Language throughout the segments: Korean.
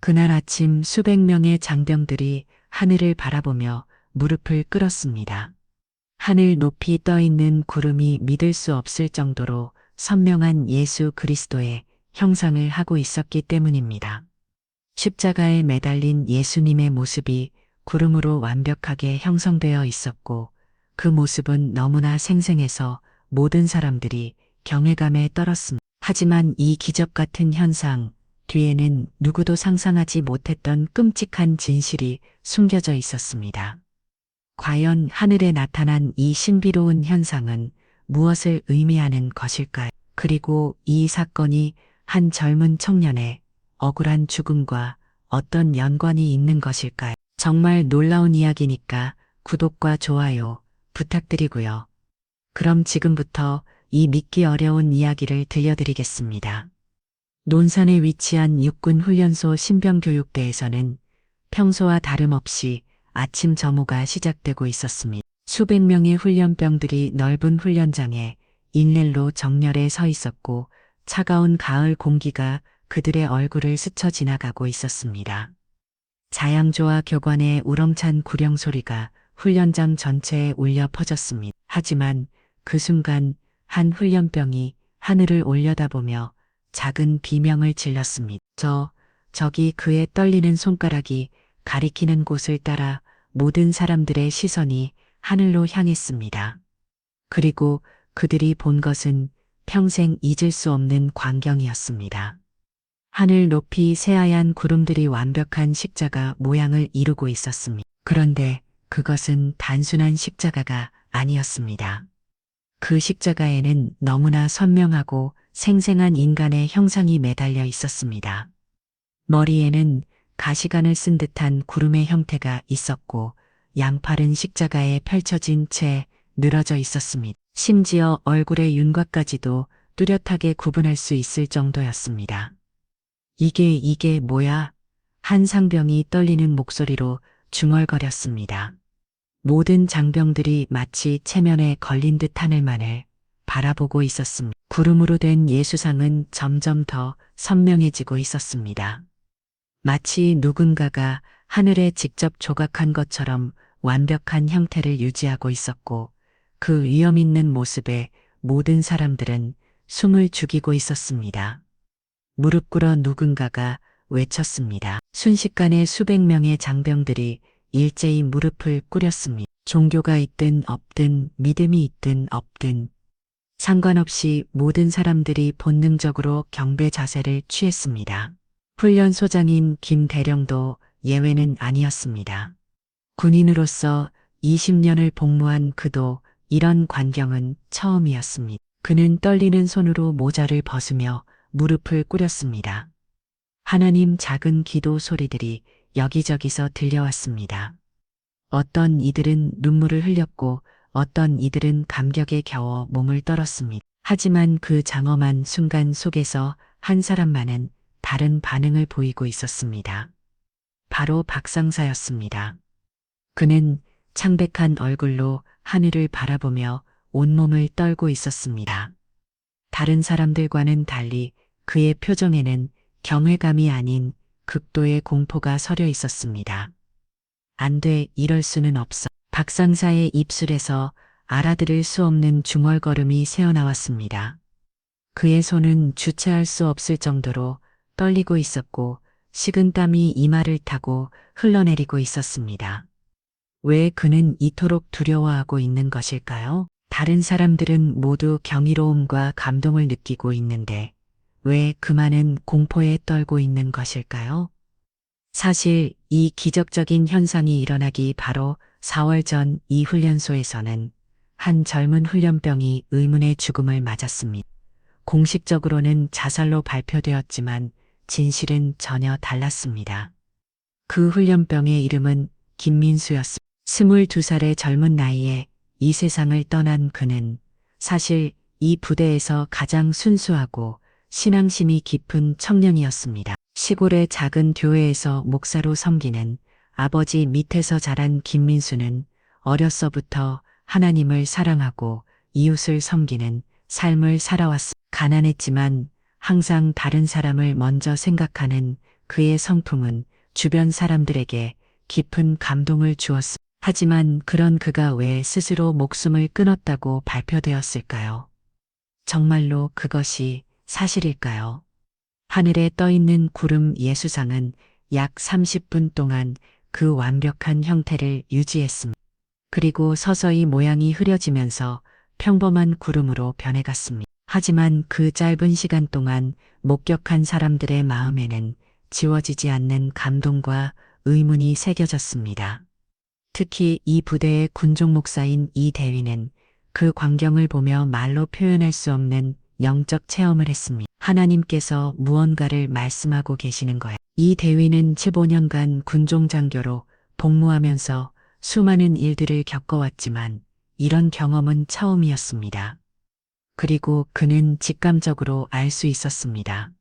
그날 아침 수백 명의 장병들이 하늘을 바라보며 무릎을 꿇었습니다. 하늘 높이 떠 있는 구름이 믿을 수 없을 정도로 선명한 예수 그리스도의 형상을 하고 있었기 때문입니다. 십자가에 매달린 예수님의 모습이 구름으로 완벽하게 형성되어 있었고 그 모습은 너무나 생생해서 모든 사람들이 경외감에 떨었습니다. 하지만 이 기적 같은 현상 뒤에는 누구도 상상하지 못했던 끔찍한 진실이 숨겨져 있었습니다. 과연 하늘에 나타난 이 신비로운 현상은 무엇을 의미하는 것일까요? 그리고 이 사건이 한 젊은 청년의 억울한 죽음과 어떤 연관이 있는 것일까요? 정말 놀라운 이야기니까 구독과 좋아요 부탁드리고요. 그럼 지금부터 이 믿기 어려운 이야기를 들려드리겠습니다. 논산에 위치한 육군훈련소 신병교육대에서는 평소와 다름없이 아침 점호가 시작되고 있었습니다. 수백 명의 훈련병들이 넓은 훈련장에 일렬로 정렬해 서 있었고 차가운 가을 공기가 그들의 얼굴을 스쳐 지나가고 있었습니다. 자양조와 교관의 우렁찬 구령 소리가 훈련장 전체에 울려 퍼졌습니다. 하지만 그 순간 한 훈련병이 하늘을 올려다보며 작은 비명을 질렀습니다. 저기 그의 떨리는 손가락이 가리키는 곳을 따라 모든 사람들의 시선이 하늘로 향했습니다. 그리고 그들이 본 것은 평생 잊을 수 없는 광경이었습니다. 하늘 높이 새하얀 구름들이 완벽한 십자가 모양을 이루고 있었습니다. 그런데 그것은 단순한 십자가가 아니었습니다. 그 십자가에는 너무나 선명하고 생생한 인간의 형상이 매달려 있었습니다. 머리에는 가시관을 쓴 듯한 구름의 형태가 있었고 양팔은 십자가에 펼쳐진 채 늘어져 있었습니다. 심지어 얼굴의 윤곽까지도 뚜렷하게 구분할 수 있을 정도였습니다. 이게 뭐야? 한 상병이 떨리는 목소리로 중얼거렸습니다. 모든 장병들이 마치 체면에 걸린 듯 하늘만을 바라보고 있었습니다. 구름으로 된 예수상은 점점 더 선명해지고 있었습니다. 마치 누군가가 하늘에 직접 조각한 것처럼 완벽한 형태를 유지하고 있었고 그 위험 있는 모습에 모든 사람들은 숨을 죽이고 있었습니다. 무릎 꿇어 누군가가 외쳤습니다. 순식간에 수백 명의 장병들이 일제히 무릎을 꿇였습니다. 종교가 있든 없든 믿음이 있든 없든 상관없이 모든 사람들이 본능적으로 경배 자세를 취했습니다. 훈련소장인 김대령도 예외는 아니었습니다. 군인으로서 20년을 복무한 그도 이런 광경은 처음이었습니다. 그는 떨리는 손으로 모자를 벗으며 무릎을 꿇였습니다. 하나님, 작은 기도 소리들이 여기저기서 들려왔습니다. 어떤 이들은 눈물을 흘렸고 어떤 이들은 감격에 겨워 몸을 떨었습니다. 하지만 그 장엄한 순간 속에서 한 사람만은 다른 반응을 보이고 있었습니다. 바로 박상사였습니다. 그는 창백한 얼굴로 하늘을 바라보며 온몸을 떨고 있었습니다. 다른 사람들과는 달리 그의 표정에는 경외감이 아닌 극도의 공포가 서려 있었습니다. 안 돼, 이럴 수는 없어. 박상사의 입술에서 알아들을 수 없는 중얼거림이 새어나왔습니다. 그의 손은 주체할 수 없을 정도로 떨리고 있었고 식은땀이 이마를 타고 흘러내리고 있었습니다. 왜 그는 이토록 두려워하고 있는 것일까요? 다른 사람들은 모두 경이로움과 감동을 느끼고 있는데 왜 그만은 공포에 떨고 있는 것일까요? 사실 이 기적적인 현상이 일어나기 바로 4월 전 이 훈련소에서는 한 젊은 훈련병이 의문의 죽음을 맞았습니다. 공식적으로는 자살로 발표되었지만 진실은 전혀 달랐습니다. 그 훈련병의 이름은 김민수였습니다. 22살의 젊은 나이에 이 세상을 떠난 그는 사실 이 부대에서 가장 순수하고 신앙심이 깊은 청년이었습니다. 시골의 작은 교회에서 목사로 섬기는 아버지 밑에서 자란 김민수는 어려서부터 하나님을 사랑하고 이웃을 섬기는 삶을 살아왔습니다. 가난했지만 항상 다른 사람을 먼저 생각하는 그의 성품은 주변 사람들에게 깊은 감동을 주었습니다. 하지만 그런 그가 왜 스스로 목숨을 끊었다고 발표되었을까요? 정말로 그것이 사실일까요? 하늘에 떠 있는 구름 예수상은 약 30분 동안 그 완벽한 형태를 유지했습니다. 그리고 서서히 모양이 흐려지면서 평범한 구름으로 변해갔습니다. 하지만 그 짧은 시간 동안 목격한 사람들의 마음에는 지워지지 않는 감동과 의문이 새겨졌습니다. 특히 이 부대의 군종 목사인 이 대위는 그 광경을 보며 말로 표현할 수 없는 영적 체험을 했습니다. 하나님께서 무언가를 말씀하고 계시는 거야. 이 대위는 15년간 군종 장교로 복무하면서 수많은 일들을 겪어왔지만 이런 경험은 처음이었습니다. 그리고 그는 직감적으로 알 수 있었습니다.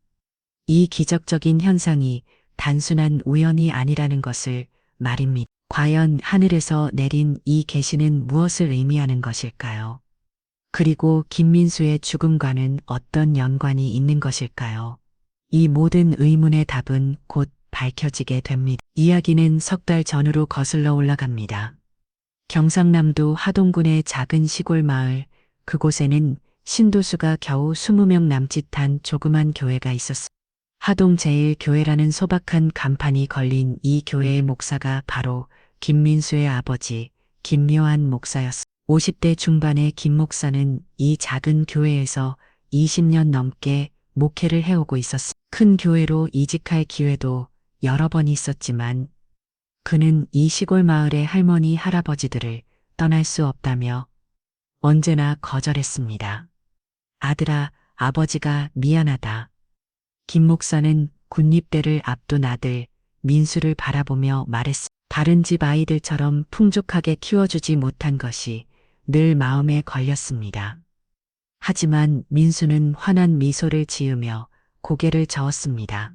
이 기적적인 현상이 단순한 우연이 아니라는 것을 말입니다. 과연 하늘에서 내린 이 계시는 무엇을 의미하는 것일까요? 그리고 김민수의 죽음과는 어떤 연관이 있는 것일까요? 이 모든 의문의 답은 곧 밝혀지게 됩니다. 이야기는 석 달 전으로 거슬러 올라갑니다. 경상남도 하동군의 작은 시골 마을, 그곳에는 신도수가 겨우 20명 남짓한 조그만 교회가 있었습니다. 하동 제1교회라는 소박한 간판이 걸린 이 교회의 목사가 바로 김민수의 아버지 김묘한 목사였습니다. 50대 중반의 김 목사는 이 작은 교회에서 20년 넘게 목회를 해오고 있었습니다. 큰 교회로 이직할 기회도 여러 번 있었지만 그는 이 시골 마을의 할머니 할아버지들을 떠날 수 없다며 언제나 거절했습니다. 아들아, 아버지가 미안하다. 김 목사는 군입대를 앞둔 아들 민수를 바라보며 말했습니다. 다른 집 아이들처럼 풍족하게 키워주지 못한 것이 늘 마음에 걸렸습니다. 하지만 민수는 환한 미소를 지으며 고개를 저었습니다.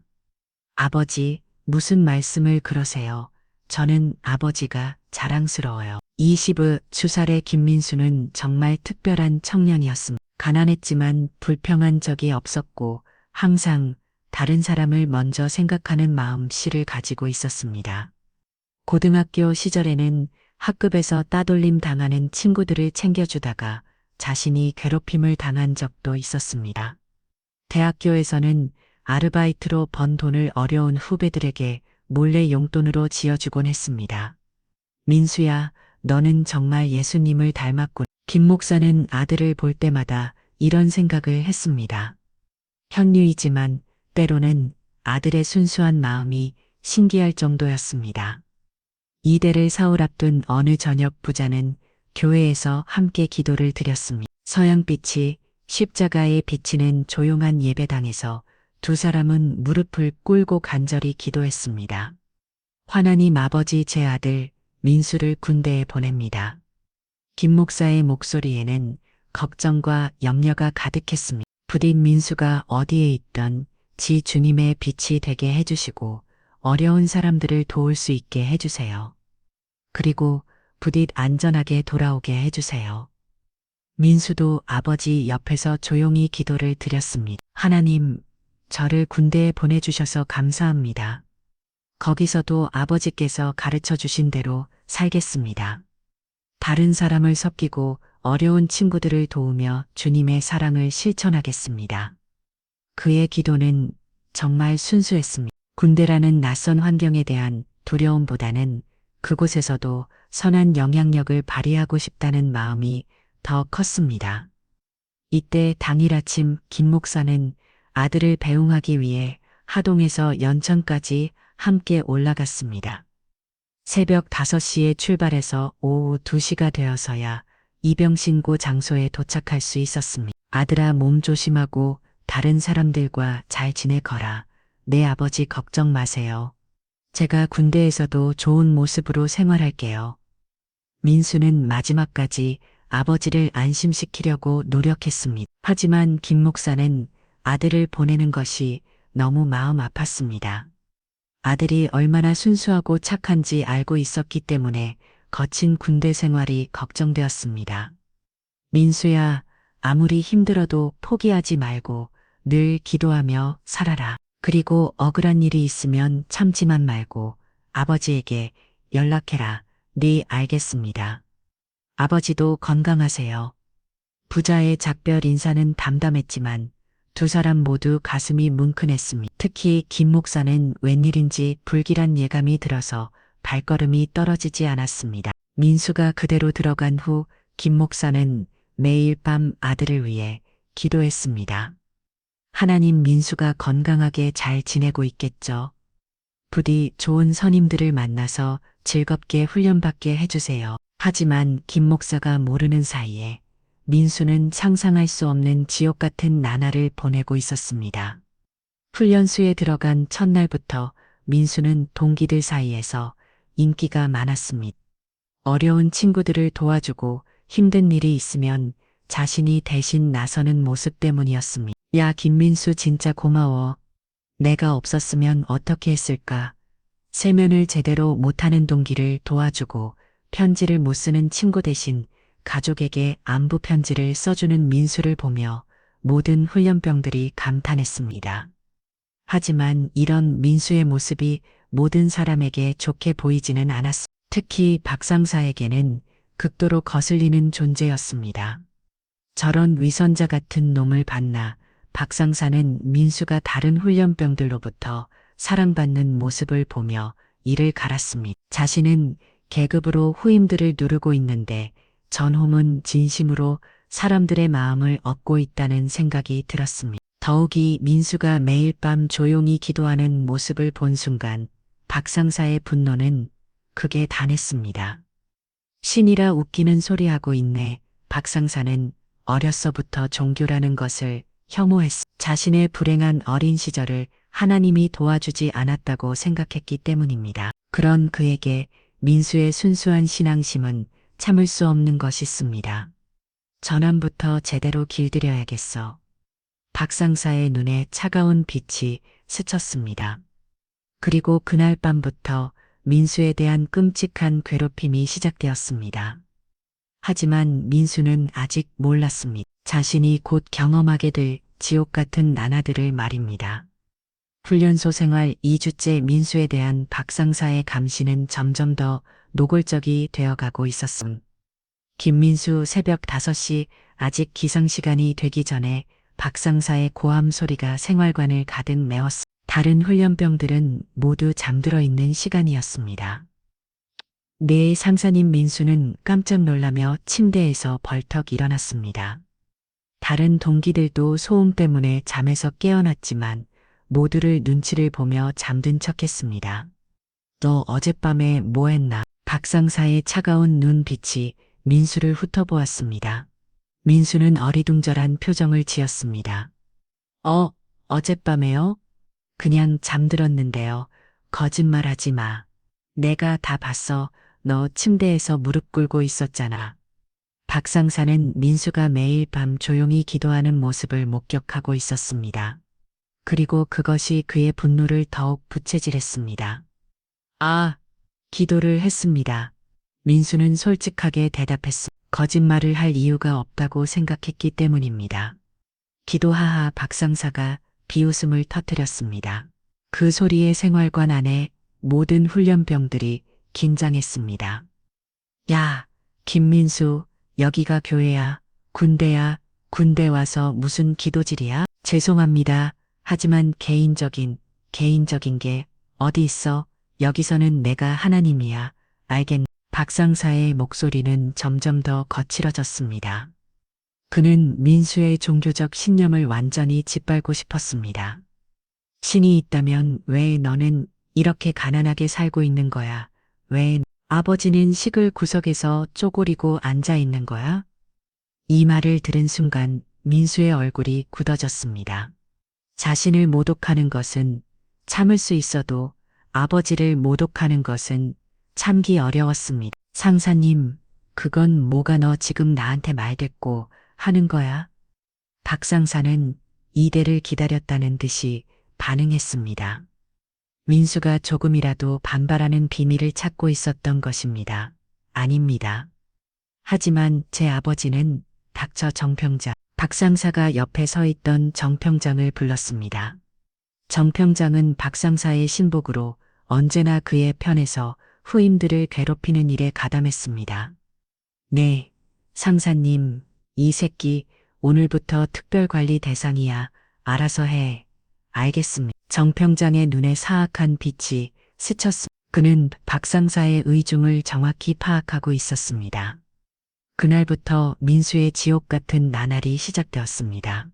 아버지, 무슨 말씀을 그러세요? 저는 아버지가 자랑스러워요. 22살의 김민수는 정말 특별한 청년이었습니다. 가난했지만 불평한 적이 없었고 항상 다른 사람을 먼저 생각하는 마음씨를 가지고 있었습니다. 고등학교 시절에는 학급에서 따돌림 당하는 친구들을 챙겨주다가 자신이 괴롭힘을 당한 적도 있었습니다. 대학교에서는 아르바이트로 번 돈을 어려운 후배들에게 몰래 용돈으로 지어주곤 했습니다. 민수야, 너는 정말 예수님을 닮았군. 김 목사는 아들을 볼 때마다 이런 생각을 했습니다. 현유이지만 때로는 아들의 순수한 마음이 신기할 정도였습니다. 이대를 사흘 앞둔 어느 저녁 부자는 교회에서 함께 기도를 드렸습니다. 서양빛이 십자가에 비치는 조용한 예배당에서 두 사람은 무릎을 꿇고 간절히 기도했습니다. 하나님 아버지, 제 아들 민수를 군대에 보냅니다. 김 목사의 목소리에는 걱정과 염려가 가득했습니다. 부디 민수가 어디에 있던 지 주님의 빛이 되게 해주시고 어려운 사람들을 도울 수 있게 해주세요. 그리고 부디 안전하게 돌아오게 해주세요. 민수도 아버지 옆에서 조용히 기도를 드렸습니다. 하나님, 저를 군대에 보내주셔서 감사합니다. 거기서도 아버지께서 가르쳐 주신 대로 살겠습니다. 다른 사람을 섬기고 어려운 친구들을 도우며 주님의 사랑을 실천하겠습니다. 그의 기도는 정말 순수했습니다. 군대라는 낯선 환경에 대한 두려움보다는 그곳에서도 선한 영향력을 발휘하고 싶다는 마음이 더 컸습니다. 이때 당일 아침 김 목사는 아들을 배웅하기 위해 하동에서 연천까지 함께 올라갔습니다. 새벽 5시에 출발해서 오후 2시가 되어서야 이병신고 장소에 도착할 수 있었습니다. 아들아, 몸 조심하고 다른 사람들과 잘 지내거라. 내 아버지 걱정 마세요. 제가 군대에서도 좋은 모습으로 생활할게요. 민수는 마지막까지 아버지를 안심시키려고 노력했습니다. 하지만 김 목사는 아들을 보내는 것이 너무 마음 아팠습니다. 아들이 얼마나 순수하고 착한지 알고 있었기 때문에 거친 군대 생활이 걱정되었습니다. 민수야, 아무리 힘들어도 포기하지 말고 늘 기도하며 살아라. 그리고 억울한 일이 있으면 참지만 말고 아버지에게 연락해라. 네, 알겠습니다. 아버지도 건강하세요. 부자의 작별 인사는 담담했지만 두 사람 모두 가슴이 뭉클했습니다. 특히 김 목사는 웬일인지 불길한 예감이 들어서 발걸음이 떨어지지 않았습니다. 민수가 그대로 들어간 후 김 목사는 매일 밤 아들을 위해 기도했습니다. 하나님, 민수가 건강하게 잘 지내고 있겠죠. 부디 좋은 선임들을 만나서 즐겁게 훈련받게 해주세요. 하지만 김 목사가 모르는 사이에 민수는 상상할 수 없는 지옥 같은 나날을 보내고 있었습니다. 훈련소에 들어간 첫날부터 민수는 동기들 사이에서 인기가 많았습니다. 어려운 친구들을 도와주고 힘든 일이 있으면 자신이 대신 나서는 모습 때문이었습니다. 야, 김민수 진짜 고마워. 내가 없었으면 어떻게 했을까? 세면을 제대로 못하는 동기를 도와주고 편지를 못 쓰는 친구 대신 가족에게 안부 편지를 써주는 민수를 보며 모든 훈련병들이 감탄했습니다. 하지만 이런 민수의 모습이 모든 사람에게 좋게 보이지는 않았습니다. 특히 박상사에게는 극도로 거슬리는 존재였습니다. 저런 위선자 같은 놈을 봤나 박상사는 민수가 다른 훈련병들로부터 사랑받는 모습을 보며 이를 갈았습니다. 자신은 계급으로 후임들을 누르고 있는데 전홈은 진심으로 사람들의 마음을 얻고 있다는 생각이 들었습니다. 더욱이 민수가 매일 밤 조용히 기도하는 모습을 본 순간 박상사의 분노는 극에 달했습니다. 신이라 웃기는 소리하고 있네. 박상사는 어렸서부터 종교라는 것을 혐오했습니다. 자신의 불행한 어린 시절을 하나님이 도와주지 않았다고 생각했기 때문입니다. 그런 그에게 민수의 순수한 신앙심은 참을 수 없는 것이었습니다. 전함부터 제대로 길들여야겠어. 박상사의 눈에 차가운 빛이 스쳤습니다. 그리고 그날 밤부터 민수에 대한 끔찍한 괴롭힘이 시작되었습니다. 하지만 민수는 아직 몰랐습니다. 자신이 곧 경험하게 될 지옥 같은 나날들을 말입니다. 훈련소 생활 2주째 민수에 대한 박상사의 감시는 점점 더 노골적이 되어가고 있었음. 김민수 새벽 5시 아직 기상시간이 되기 전에 박상사의 고함 소리가 생활관을 가득 메웠습니다. 다른 훈련병들은 모두 잠들어 있는 시간이었습니다. 네, 상사님. 민수는 깜짝 놀라며 침대에서 벌떡 일어났습니다. 다른 동기들도 소음 때문에 잠에서 깨어났지만 모두를 눈치를 보며 잠든 척했습니다. 너 어젯밤에 뭐 했나? 박상사의 차가운 눈빛이 민수를 훑어보았습니다. 민수는 어리둥절한 표정을 지었습니다. 어젯밤에요? 그냥 잠들었는데요. 거짓말하지 마. 내가 다 봤어. 너 침대에서 무릎 꿇고 있었잖아. 박상사는 민수가 매일 밤 조용히 기도하는 모습을 목격하고 있었습니다. 그리고 그것이 그의 분노를 더욱 부채질했습니다. 기도를 했습니다. 민수는 솔직하게 대답했습니다. 거짓말을 할 이유가 없다고 생각했기 때문입니다. 기도하하. 박상사가 비웃음을 터뜨렸습니다. 그 소리에 생활관 안에 모든 훈련병들이 긴장했습니다. 야, 김민수, 여기가 교회야, 군대야, 군대 와서 무슨 기도질이야? 죄송합니다. 하지만 개인적인 게 어디 있어? 여기서는 내가 하나님이야. 알겠니? 박상사의 목소리는 점점 더 거칠어졌습니다. 그는 민수의 종교적 신념을 완전히 짓밟고 싶었습니다. 신이 있다면 왜 너는 이렇게 가난하게 살고 있는 거야? 왜 아버지는 시골 구석에서 쪼그리고 앉아 있는 거야? 이 말을 들은 순간 민수의 얼굴이 굳어졌습니다. 자신을 모독하는 것은 참을 수 있어도 아버지를 모독하는 것은 참기 어려웠습니다. 상사님, 그건 뭐가 너 지금 나한테 말댔고 하는 거야? 박상사는 이대를 기다렸다는 듯이 반응했습니다. 민수가 조금이라도 반발하는 비밀을 찾고 있었던 것입니다. 아닙니다. 하지만 제 아버지는 닥쳐. 정평장. 박상사가 옆에 서 있던 정평장을 불렀습니다. 정평장은 박 상사의 신복으로 언제나 그의 편에서 후임들을 괴롭히는 일에 가담했습니다. 네, 상사님, 이 새끼 오늘부터 특별관리 대상이야. 알아서 해. 알겠습니다. 정평장의 눈에 사악한 빛이 스쳤습니다. 그는 박 상사의 의중을 정확히 파악하고 있었습니다. 그날부터 민수의 지옥 같은 나날이 시작되었습니다.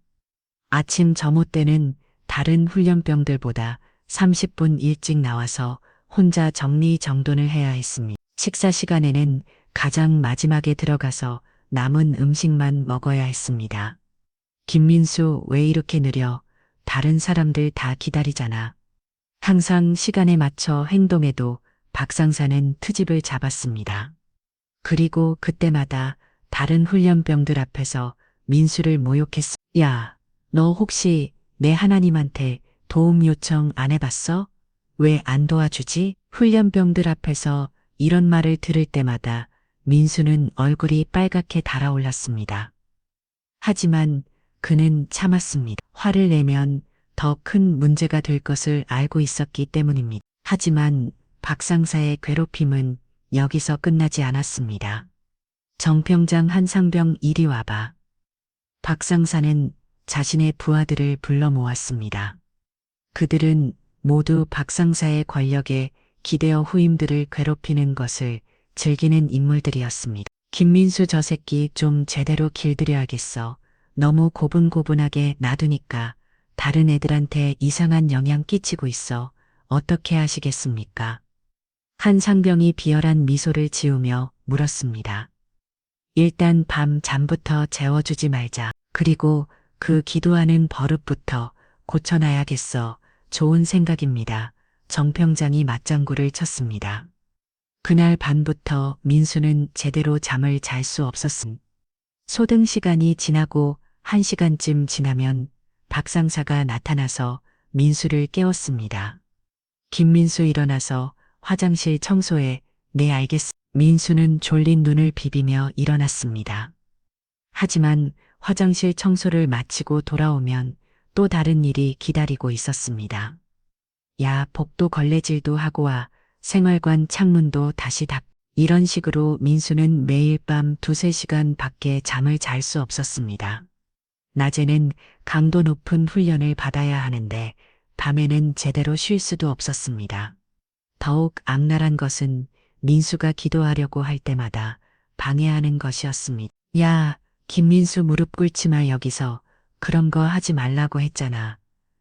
아침 점호 때는 다른 훈련병들보다 30분 일찍 나와서 혼자 정리정돈을 해야 했습니다. 식사 시간에는 가장 마지막에 들어가서 남은 음식만 먹어야 했습니다. 김민수, 왜 이렇게 느려? 다른 사람들 다 기다리잖아. 항상 시간에 맞춰 행동해도 박 상사는 트집을 잡았습니다. 그리고 그때마다 다른 훈련병들 앞에서 민수를 모욕했어. 야, 너 혹시 내 하나님한테 도움 요청 안 해봤어? 왜 안 도와주지? 훈련병들 앞에서 이런 말을 들을 때마다 민수는 얼굴이 빨갛게 달아올랐습니다. 하지만 그는 참았습니다. 화를 내면 더 큰 문제가 될 것을 알고 있었기 때문입니다. 하지만 박 상사의 괴롭힘은 여기서 끝나지 않았습니다. 정평장 한 상병 이리 와봐. 박 상사는 자신의 부하들을 불러 모았습니다. 그들은 모두 박 상사의 권력에 기대어 후임들을 괴롭히는 것을 즐기는 인물들이었습니다. 김민수 저 새끼 좀 제대로 길들여야겠어. 너무 고분고분하게 놔두니까 다른 애들한테 이상한 영향 끼치고 있어. 어떻게 하시겠습니까? 한 상병이 비열한 미소를 지으며 물었습니다. 일단 밤 잠부터 재워주지 말자. 그리고 그 기도하는 버릇부터 고쳐놔야겠어. 좋은 생각입니다. 정평장이 맞장구를 쳤습니다. 그날 밤부터 민수는 제대로 잠을 잘 수 없었음. 소등 시간이 지나고 1시간쯤 지나면 박 상사가 나타나서 민수를 깨웠습니다. 김민수 일어나서 화장실 청소해. 네, 알겠습니다. 민수는 졸린 눈을 비비며 일어났습니다. 하지만 화장실 청소를 마치고 돌아오면 또 다른 일이 기다리고 있었습니다. 야, 복도 걸레질도 하고 와. 생활관 창문도 다시 닫. 이런 식으로 민수는 매일 밤 2~3시간 밖에 잠을 잘 수 없었습니다. 낮에는 강도 높은 훈련을 받아야 하는데 밤에는 제대로 쉴 수도 없었습니다. 더욱 악랄한 것은 민수가 기도하려고 할 때마다 방해하는 것이었습니다. 야, 김민수 무릎 꿇지 마. 여기서 그런 거 하지 말라고 했잖아.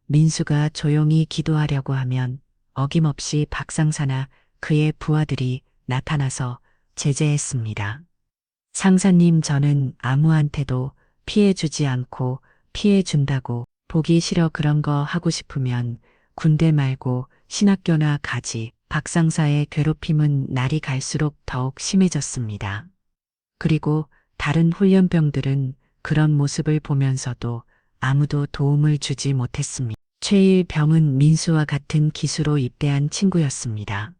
민수가 조용히 기도하려고 하면 어김없이 박 상사나 그의 부하들이 나타나서 제재했습니다. 상사님, 저는 아무한테도 피해주지 않고 피해준다고. 보기 싫어. 그런 거 하고 싶으면 군대 말고 신학교나 가지. 박 상사의 괴롭힘은 날이 갈수록 더욱 심해졌습니다. 그리고 다른 훈련병들은 그런 모습을 보면서도 아무도 도움을 주지 못했습니다. 최일병은 민수와 같은 기수로 입대한 친구였습니다.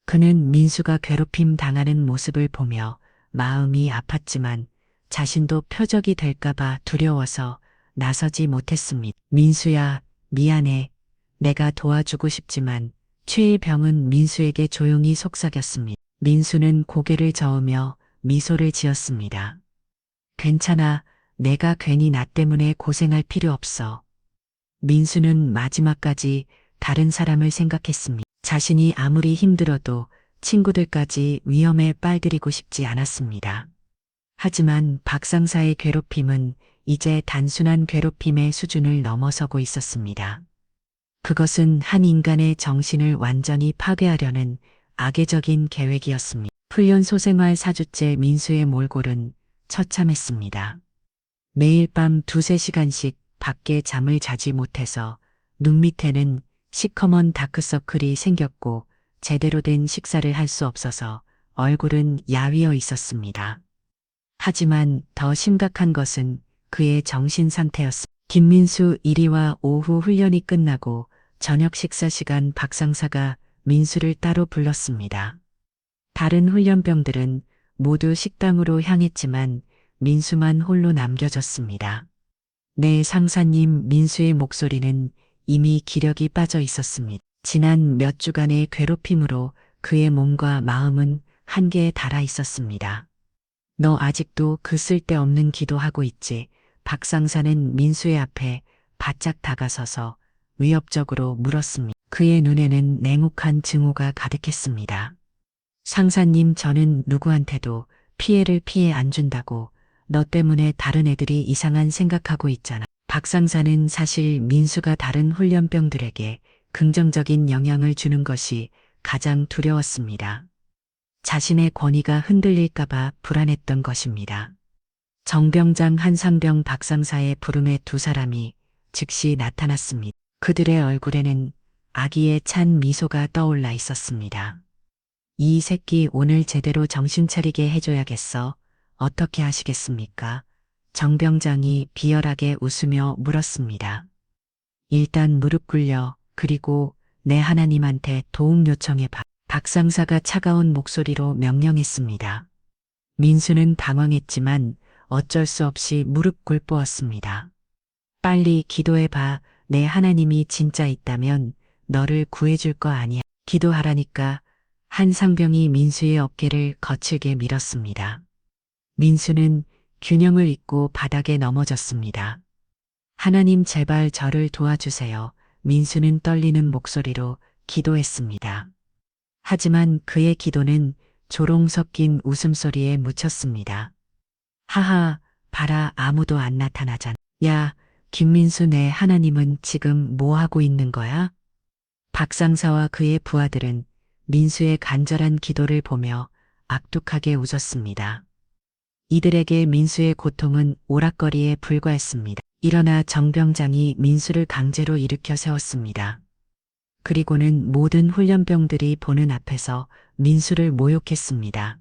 그는 민수가 괴롭힘 당하는 모습을 보며 마음이 아팠지만 자신도 표적이 될까봐 두려워서 나서지 못했습니다. 민수야, 미안해. 내가 도와주고 싶지만. 최일병은 민수에게 조용히 속삭였습니다. 민수는 고개를 저으며 미소를 지었습니다. 괜찮아. 내가 괜히 나 때문에 고생할 필요 없어. 민수는 마지막까지 다른 사람을 생각했습니다. 자신이 아무리 힘들어도 친구들까지 위험에 빠뜨리고 싶지 않았습니다. 하지만 박 상사의 괴롭힘은 이제 단순한 괴롭힘의 수준을 넘어서고 있었습니다. 그것은 한 인간의 정신을 완전히 파괴하려는 악의적인 계획이었습니다. 훈련소 생활 4주째 민수의 몰골은 처참했습니다. 매일 밤 2~3시간씩 밖에 잠을 자지 못해서 눈 밑에는 시커먼 다크서클이 생겼고 제대로 된 식사를 할 수 없어서 얼굴은 야위어 있었습니다. 하지만 더 심각한 것은 그의 정신 상태였습니다. 김민수 1위와 오후 훈련이 끝나고 저녁 식사 시간 박 상사가 민수를 따로 불렀습니다. 다른 훈련병들은 모두 식당으로 향했지만 민수만 홀로 남겨졌습니다. 네, 상사님. 민수의 목소리는 이미 기력이 빠져 있었습니다. 지난 몇 주간의 괴롭힘으로 그의 몸과 마음은 한계에 달아 있었습니다. 너 아직도 그 쓸데없는 기도하고 있지? 박상사는 민수의 앞에 바짝 다가서서 위협적으로 물었습니다. 그의 눈에는 냉혹한 증오가 가득했습니다. 상사님, 저는 누구한테도 피해를 피해 안 준다고. 너 때문에 다른 애들이 이상한 생각하고 있잖아. 박상사는 사실 민수가 다른 훈련병들에게 긍정적인 영향을 주는 것이 가장 두려웠습니다. 자신의 권위가 흔들릴까봐 불안했던 것입니다. 정병장, 한상병, 박상사의 부름에 두 사람이 즉시 나타났습니다. 그들의 얼굴에는 악의에 찬 미소가 떠올라 있었습니다. 이 새끼 오늘 제대로 정신 차리게 해줘야겠어. 어떻게 하시겠습니까? 정병장이 비열하게 웃으며 물었습니다. 일단 무릎 꿇려. 그리고 내 하나님한테 도움 요청해봐. 박상사가 차가운 목소리로 명령했습니다. 민수는 당황했지만 어쩔 수 없이 무릎 꿇보았습니다. 빨리 기도해봐. 내 하나님이 진짜 있다면 너를 구해줄 거 아니야. 기도하라니까. 한상병이 민수의 어깨를 거칠게 밀었습니다. 민수는 균형을 잃고 바닥에 넘어졌습니다. 하나님, 제발 저를 도와주세요. 민수는 떨리는 목소리로 기도했습니다. 하지만 그의 기도는 조롱 섞인 웃음소리에 묻혔습니다. 하하, 봐라, 아무도 안 나타나잖아. 야, 김민수, 내 하나님은 지금 뭐 하고 있는 거야? 박상사와 그의 부하들은 민수의 간절한 기도를 보며 악독하게 웃었습니다. 이들에게 민수의 고통은 오락거리에 불과했습니다. 일어나 정병장이 민수를 강제로 일으켜 세웠습니다. 그리고는 모든 훈련병들이 보는 앞에서 민수를 모욕했습니다.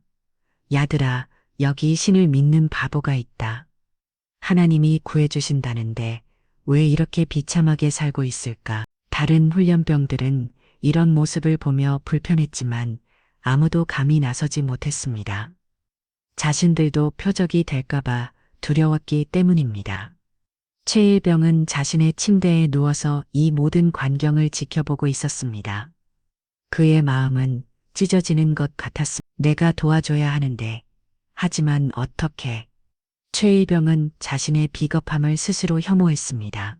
야들아, 여기 신을 믿는 바보가 있다. 하나님이 구해주신다는데 왜 이렇게 비참하게 살고 있을까? 다른 훈련병들은 이런 모습을 보며 불편했지만 아무도 감히 나서지 못했습니다. 자신들도 표적이 될까봐 두려웠기 때문입니다. 최일병은 자신의 침대에 누워서 이 모든 광경을 지켜보고 있었습니다. 그의 마음은 찢어지는 것 같았습니다. 내가 도와줘야 하는데, 하지만 어떻게? 최일병은 자신의 비겁함을 스스로 혐오했습니다.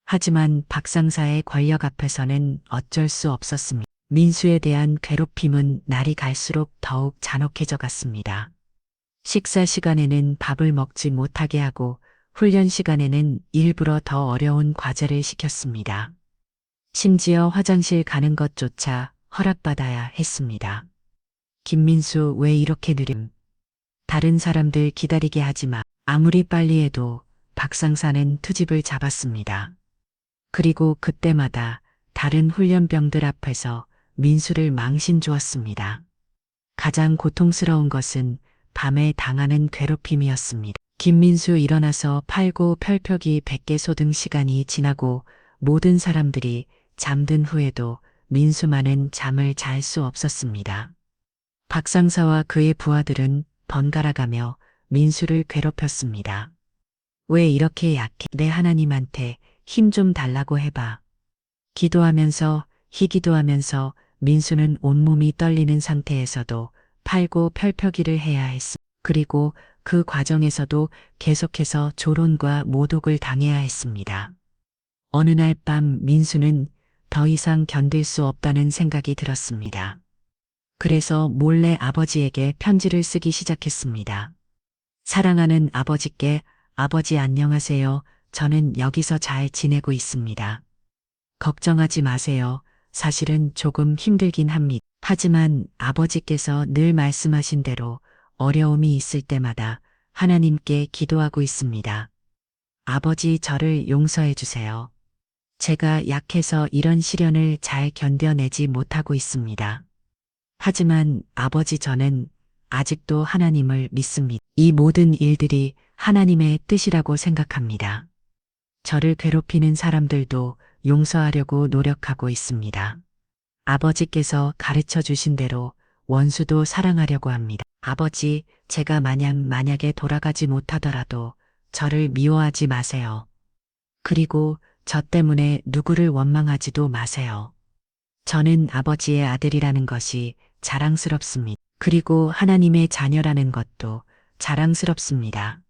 하지만 박상사의 권력 앞에서는 어쩔 수 없었습니다. 민수에 대한 괴롭힘은 날이 갈수록 더욱 잔혹해져 갔습니다. 식사 시간에는 밥을 먹지 못하게 하고 훈련 시간에는 일부러 더 어려운 과제를 시켰습니다. 심지어 화장실 가는 것조차 허락받아야 했습니다. 김민수, 왜 이렇게 느림? 다른 사람들 기다리게 하지 마. 아무리 빨리 해도 박상사는 투집을 잡았습니다. 그리고 그때마다 다른 훈련병들 앞에서 민수를 망신 주었습니다. 가장 고통스러운 것은 밤에 당하는 괴롭힘이었습니다. 김민수, 일어나서 팔고 펼펴기 100개 소등. 시간이 지나고 모든 사람들이 잠든 후에도 민수만은 잠을 잘 수 없었습니다. 박상사와 그의 부하들은 번갈아가며 민수를 괴롭혔습니다. 왜 이렇게 약해? 내 하나님한테 힘 좀 달라고 해봐. 기도하면서 희기도하면서 민수는 온몸이 떨리는 상태에서도 팔고 펼펴기를 해야 했습니다. 그리고 그 과정에서도 계속해서 조론과 모독을 당해야 했습니다. 어느 날 밤 민수는 더 이상 견딜 수 없다는 생각이 들었습니다. 그래서 몰래 아버지에게 편지를 쓰기 시작했습니다. 사랑하는 아버지께, 아버지 안녕하세요. 저는 여기서 잘 지내고 있습니다. 걱정하지 마세요. 사실은 조금 힘들긴 합니다. 하지만 아버지께서 늘 말씀하신 대로 어려움이 있을 때마다 하나님께 기도하고 있습니다. 아버지, 저를 용서해 주세요. 제가 약해서 이런 시련을 잘 견뎌내지 못하고 있습니다. 하지만 아버지, 저는 아직도 하나님을 믿습니다. 이 모든 일들이 하나님의 뜻이라고 생각합니다. 저를 괴롭히는 사람들도 용서하려고 노력하고 있습니다. 아버지께서 가르쳐 주신 대로 원수도 사랑하려고 합니다. 아버지, 제가 만약에 돌아가지 못하더라도 저를 미워하지 마세요. 그리고 저 때문에 누구를 원망하지도 마세요. 저는 아버지의 아들이라는 것이 자랑스럽습니다. 그리고 하나님의 자녀라는 것도 자랑스럽습니다.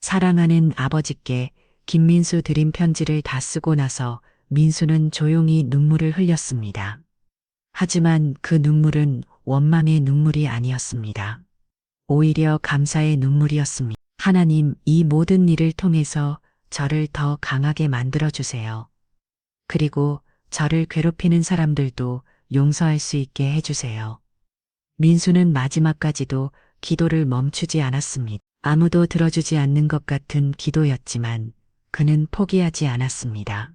사랑하는 아버지께 김민수 드린 편지를 다 쓰고 나서 민수는 조용히 눈물을 흘렸습니다. 하지만 그 눈물은 원망의 눈물이 아니었습니다. 오히려 감사의 눈물이었습니다. 하나님, 이 모든 일을 통해서 저를 더 강하게 만들어주세요. 그리고 저를 괴롭히는 사람들도 용서할 수 있게 해주세요. 민수는 마지막까지도 기도를 멈추지 않았습니다. 아무도 들어주지 않는 것 같은 기도였지만 그는 포기하지 않았습니다.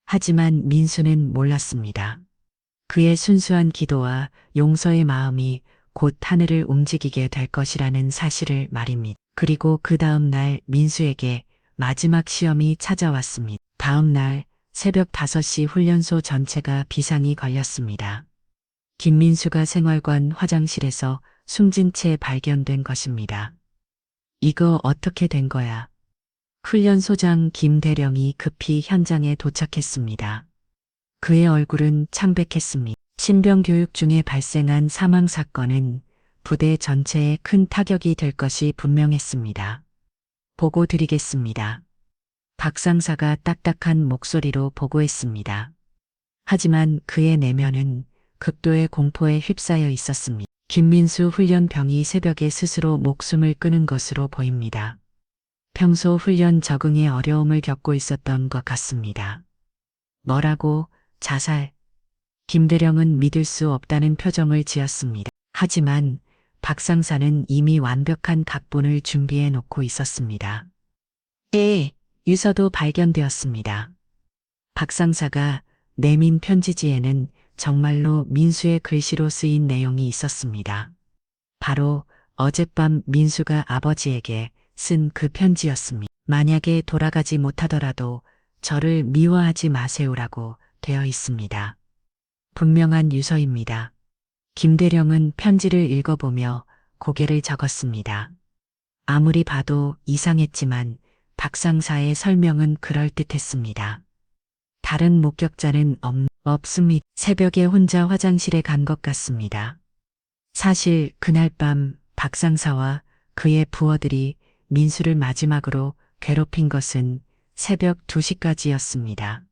하지만 민수는 몰랐습니다. 그의 순수한 기도와 용서의 마음이 곧 하늘을 움직이게 될 것이라는 사실을 말입니다. 그리고 그 다음 날 민수에게 마지막 시험이 찾아왔습니다. 다음 날 새벽 5시 훈련소 전체가 비상이 걸렸습니다. 김민수가 생활관 화장실에서 숨진 채 발견된 것입니다. 이거 어떻게 된 거야? 훈련소장 김대령이 급히 현장에 도착했습니다. 그의 얼굴은 창백했습니다. 신병 교육 중에 발생한 사망 사건은 부대 전체에 큰 타격이 될 것이 분명했습니다. 보고 드리겠습니다. 박 상사가 딱딱한 목소리로 보고했습니다. 하지만 그의 내면은 극도의 공포에 휩싸여 있었습니다. 김민수 훈련병이 새벽에 스스로 목숨을 끊은 것으로 보입니다. 평소 훈련 적응에 어려움을 겪고 있었던 것 같습니다. 뭐라고? 자살? 김대령은 믿을 수 없다는 표정을 지었습니다. 하지만 박 상사는 이미 완벽한 각본을 준비해 놓고 있었습니다. 유서도 발견되었습니다. 박 상사가 내민 편지지에는 정말로 민수의 글씨로 쓰인 내용이 있었습니다. 바로 어젯밤 민수가 아버지에게 쓴 그 편지였습니다. 만약에 돌아가지 못하더라도 저를 미워하지 마세요라고 되어 있습니다. 분명한 유서입니다. 김대령은 편지를 읽어보며 고개를 적었습니다. 아무리 봐도 이상했지만 박 상사의 설명은 그럴듯했습니다. 다른 목격자는 없습니다. 새벽에 혼자 화장실에 간 것 같습니다. 사실 그날 밤 박 상사와 그의 부하들이 민수를 마지막으로 괴롭힌 것은 새벽 2시까지였습니다.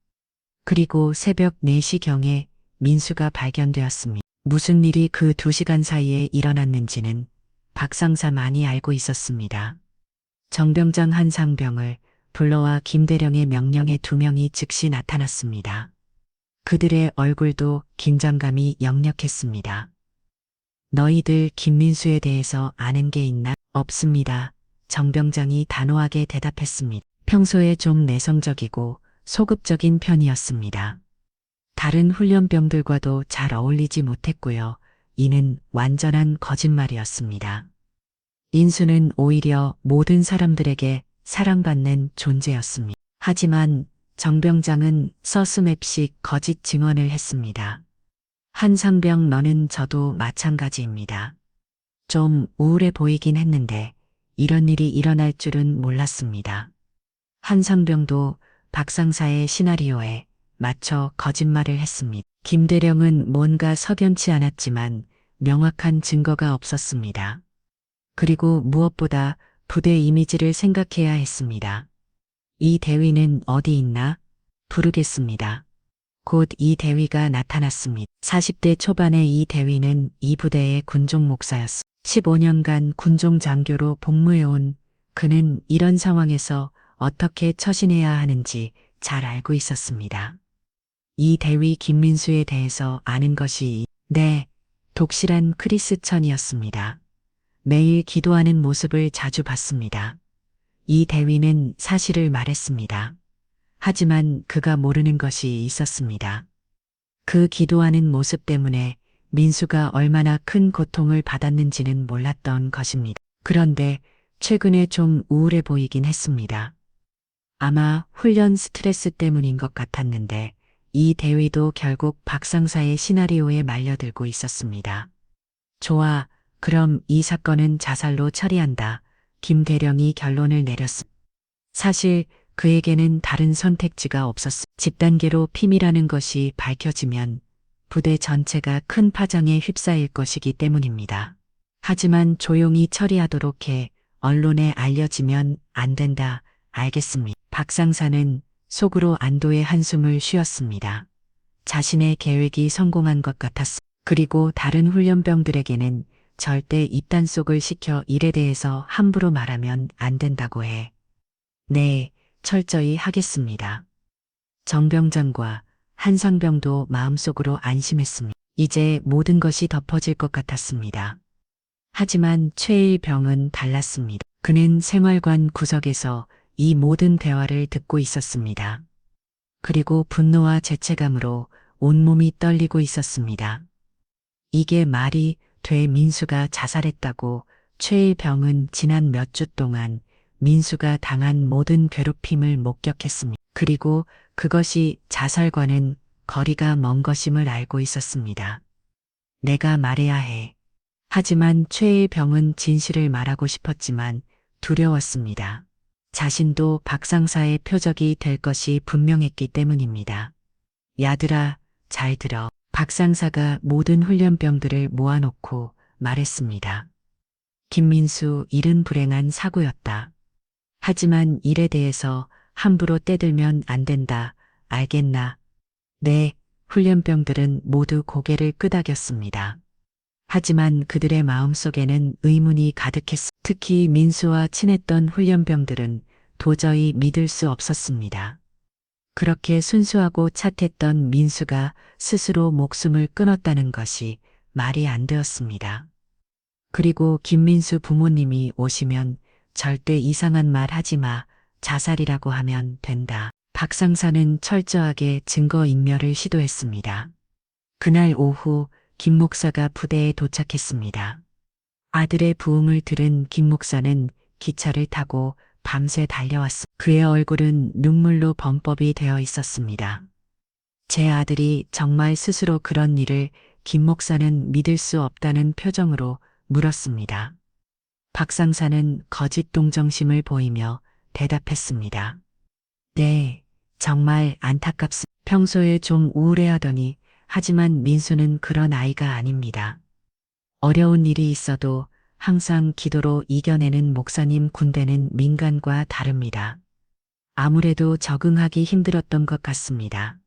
그리고 새벽 4시경에 민수가 발견되었습니다. 무슨 일이 그 2시간 사이에 일어났는지는 박 상사만이 알고 있었습니다. 정병장 한 상병을 불러와 김대령의 명령에 2명이 즉시 나타났습니다. 그들의 얼굴도 긴장감이 역력했습니다. 너희들 김민수에 대해서 아는 게 있나? 없습니다. 정병장이 단호하게 대답했습니다. 평소에 좀 내성적이고 소극적인 편이었습니다. 다른 훈련병들과도 잘 어울리지 못했고요. 이는 완전한 거짓말이었습니다. 인수는 오히려 모든 사람들에게 사랑받는 존재였습니다. 하지만 정병장은 서슴없이 거짓 증언을 했습니다. 한 상병 너는 저도 마찬가지입니다. 좀 우울해 보이긴 했는데 이런 일이 일어날 줄은 몰랐습니다. 한 상병도 박 상사의 시나리오에 맞춰 거짓말을 했습니다. 김대령은 뭔가 석연치 않았지만 명확한 증거가 없었습니다. 그리고 무엇보다 부대 이미지를 생각해야 했습니다. 이 대위는 어디 있나? 부르겠습니다. 곧 이 대위가 나타났습니다. 40대 초반의 이 대위는 이 부대의 군종 목사였습니다. 15년간 군종 장교로 복무해온 그는 이런 상황에서 어떻게 처신해야 하는지 잘 알고 있었습니다. 이 대위 김민수에 대해서 아는 것이 독실한 크리스천이었습니다. 매일 기도하는 모습을 자주 봤습니다. 이 대위는 사실을 말했습니다. 하지만 그가 모르는 것이 있었습니다. 그 기도하는 모습 때문에 민수가 얼마나 큰 고통을 받았는지는 몰랐던 것입니다. 그런데 최근에 좀 우울해 보이긴 했습니다. 아마 훈련 스트레스 때문인 것 같았는데 이 대위도 결국 박 상사의 시나리오에 말려들고 있었습니다. 좋아, 그럼 이 사건은 자살로 처리한다. 김 대령이 결론을 내렸습니다. 사실 그에게는 다른 선택지가 없었습니다. 집단계로 피밀하는 것이 밝혀지면 부대 전체가 큰 파장에 휩싸일 것이기 때문입니다. 하지만 조용히 처리하도록 해 언론에 알려지면 안 된다. 알겠습니다. 박상사는 속으로 안도의 한숨을 쉬었습니다. 자신의 계획이 성공한 것 같았습니다. 그리고 다른 훈련병들에게는 절대 입단속을 시켜 일에 대해서 함부로 말하면 안 된다고 해. 네, 철저히 하겠습니다. 정병장과 한상병도 마음속으로 안심했습니다. 이제 모든 것이 덮어질 것 같았습니다. 하지만 최일병은 달랐습니다. 그는 생활관 구석에서 이 모든 대화를 듣고 있었습니다. 그리고 분노와 죄책감으로 온몸이 떨리고 있었습니다. 이게 말이 돼. 민수가 자살했다고. 최일병은 지난 몇 주 동안 민수가 당한 모든 괴롭힘을 목격했습니다. 그리고 그것이 자살과는 거리가 먼 것임을 알고 있었습니다. 내가 말해야 해. 하지만 최일병은 진실을 말하고 싶었지만 두려웠습니다. 자신도 박상사의 표적이 될 것이 분명했기 때문입니다. 야들아, 잘 들어. 박상사가 모든 훈련병들을 모아놓고 말했습니다. 김민수 일은 불행한 사고였다. 하지만 일에 대해서 함부로 떼들면 안 된다. 알겠나? 네, 훈련병들은 모두 고개를 끄덕였습니다. 하지만 그들의 마음속에는 의문이 가득했습니다. 특히 민수와 친했던 훈련병들은 도저히 믿을 수 없었습니다. 그렇게 순수하고 착했던 민수가 스스로 목숨을 끊었다는 것이 말이 안 되었습니다. 그리고 김민수 부모님이 오시면 절대 이상한 말 하지 마. 자살이라고 하면 된다. 박상사는 철저하게 증거인멸을 시도했습니다. 그날 오후 김 목사가 부대에 도착했습니다. 아들의 부흥을 들은 김 목사는 기차를 타고 밤새 달려왔습니다. 그의 얼굴은 눈물로 범벅이 되어 있었습니다. 제 아들이 정말 스스로 그런 일을. 김 목사는 믿을 수 없다는 표정으로 물었습니다. 박상사는 거짓 동정심을 보이며 대답했습니다. 네, 정말 안타깝습니다. 평소에 좀 우울해하더니 하지만 민수는 그런 아이가 아닙니다. 어려운 일이 있어도 항상 기도로 이겨내는 목사님 군대는 민간과 다릅니다. 아무래도 적응하기 힘들었던 것 같습니다.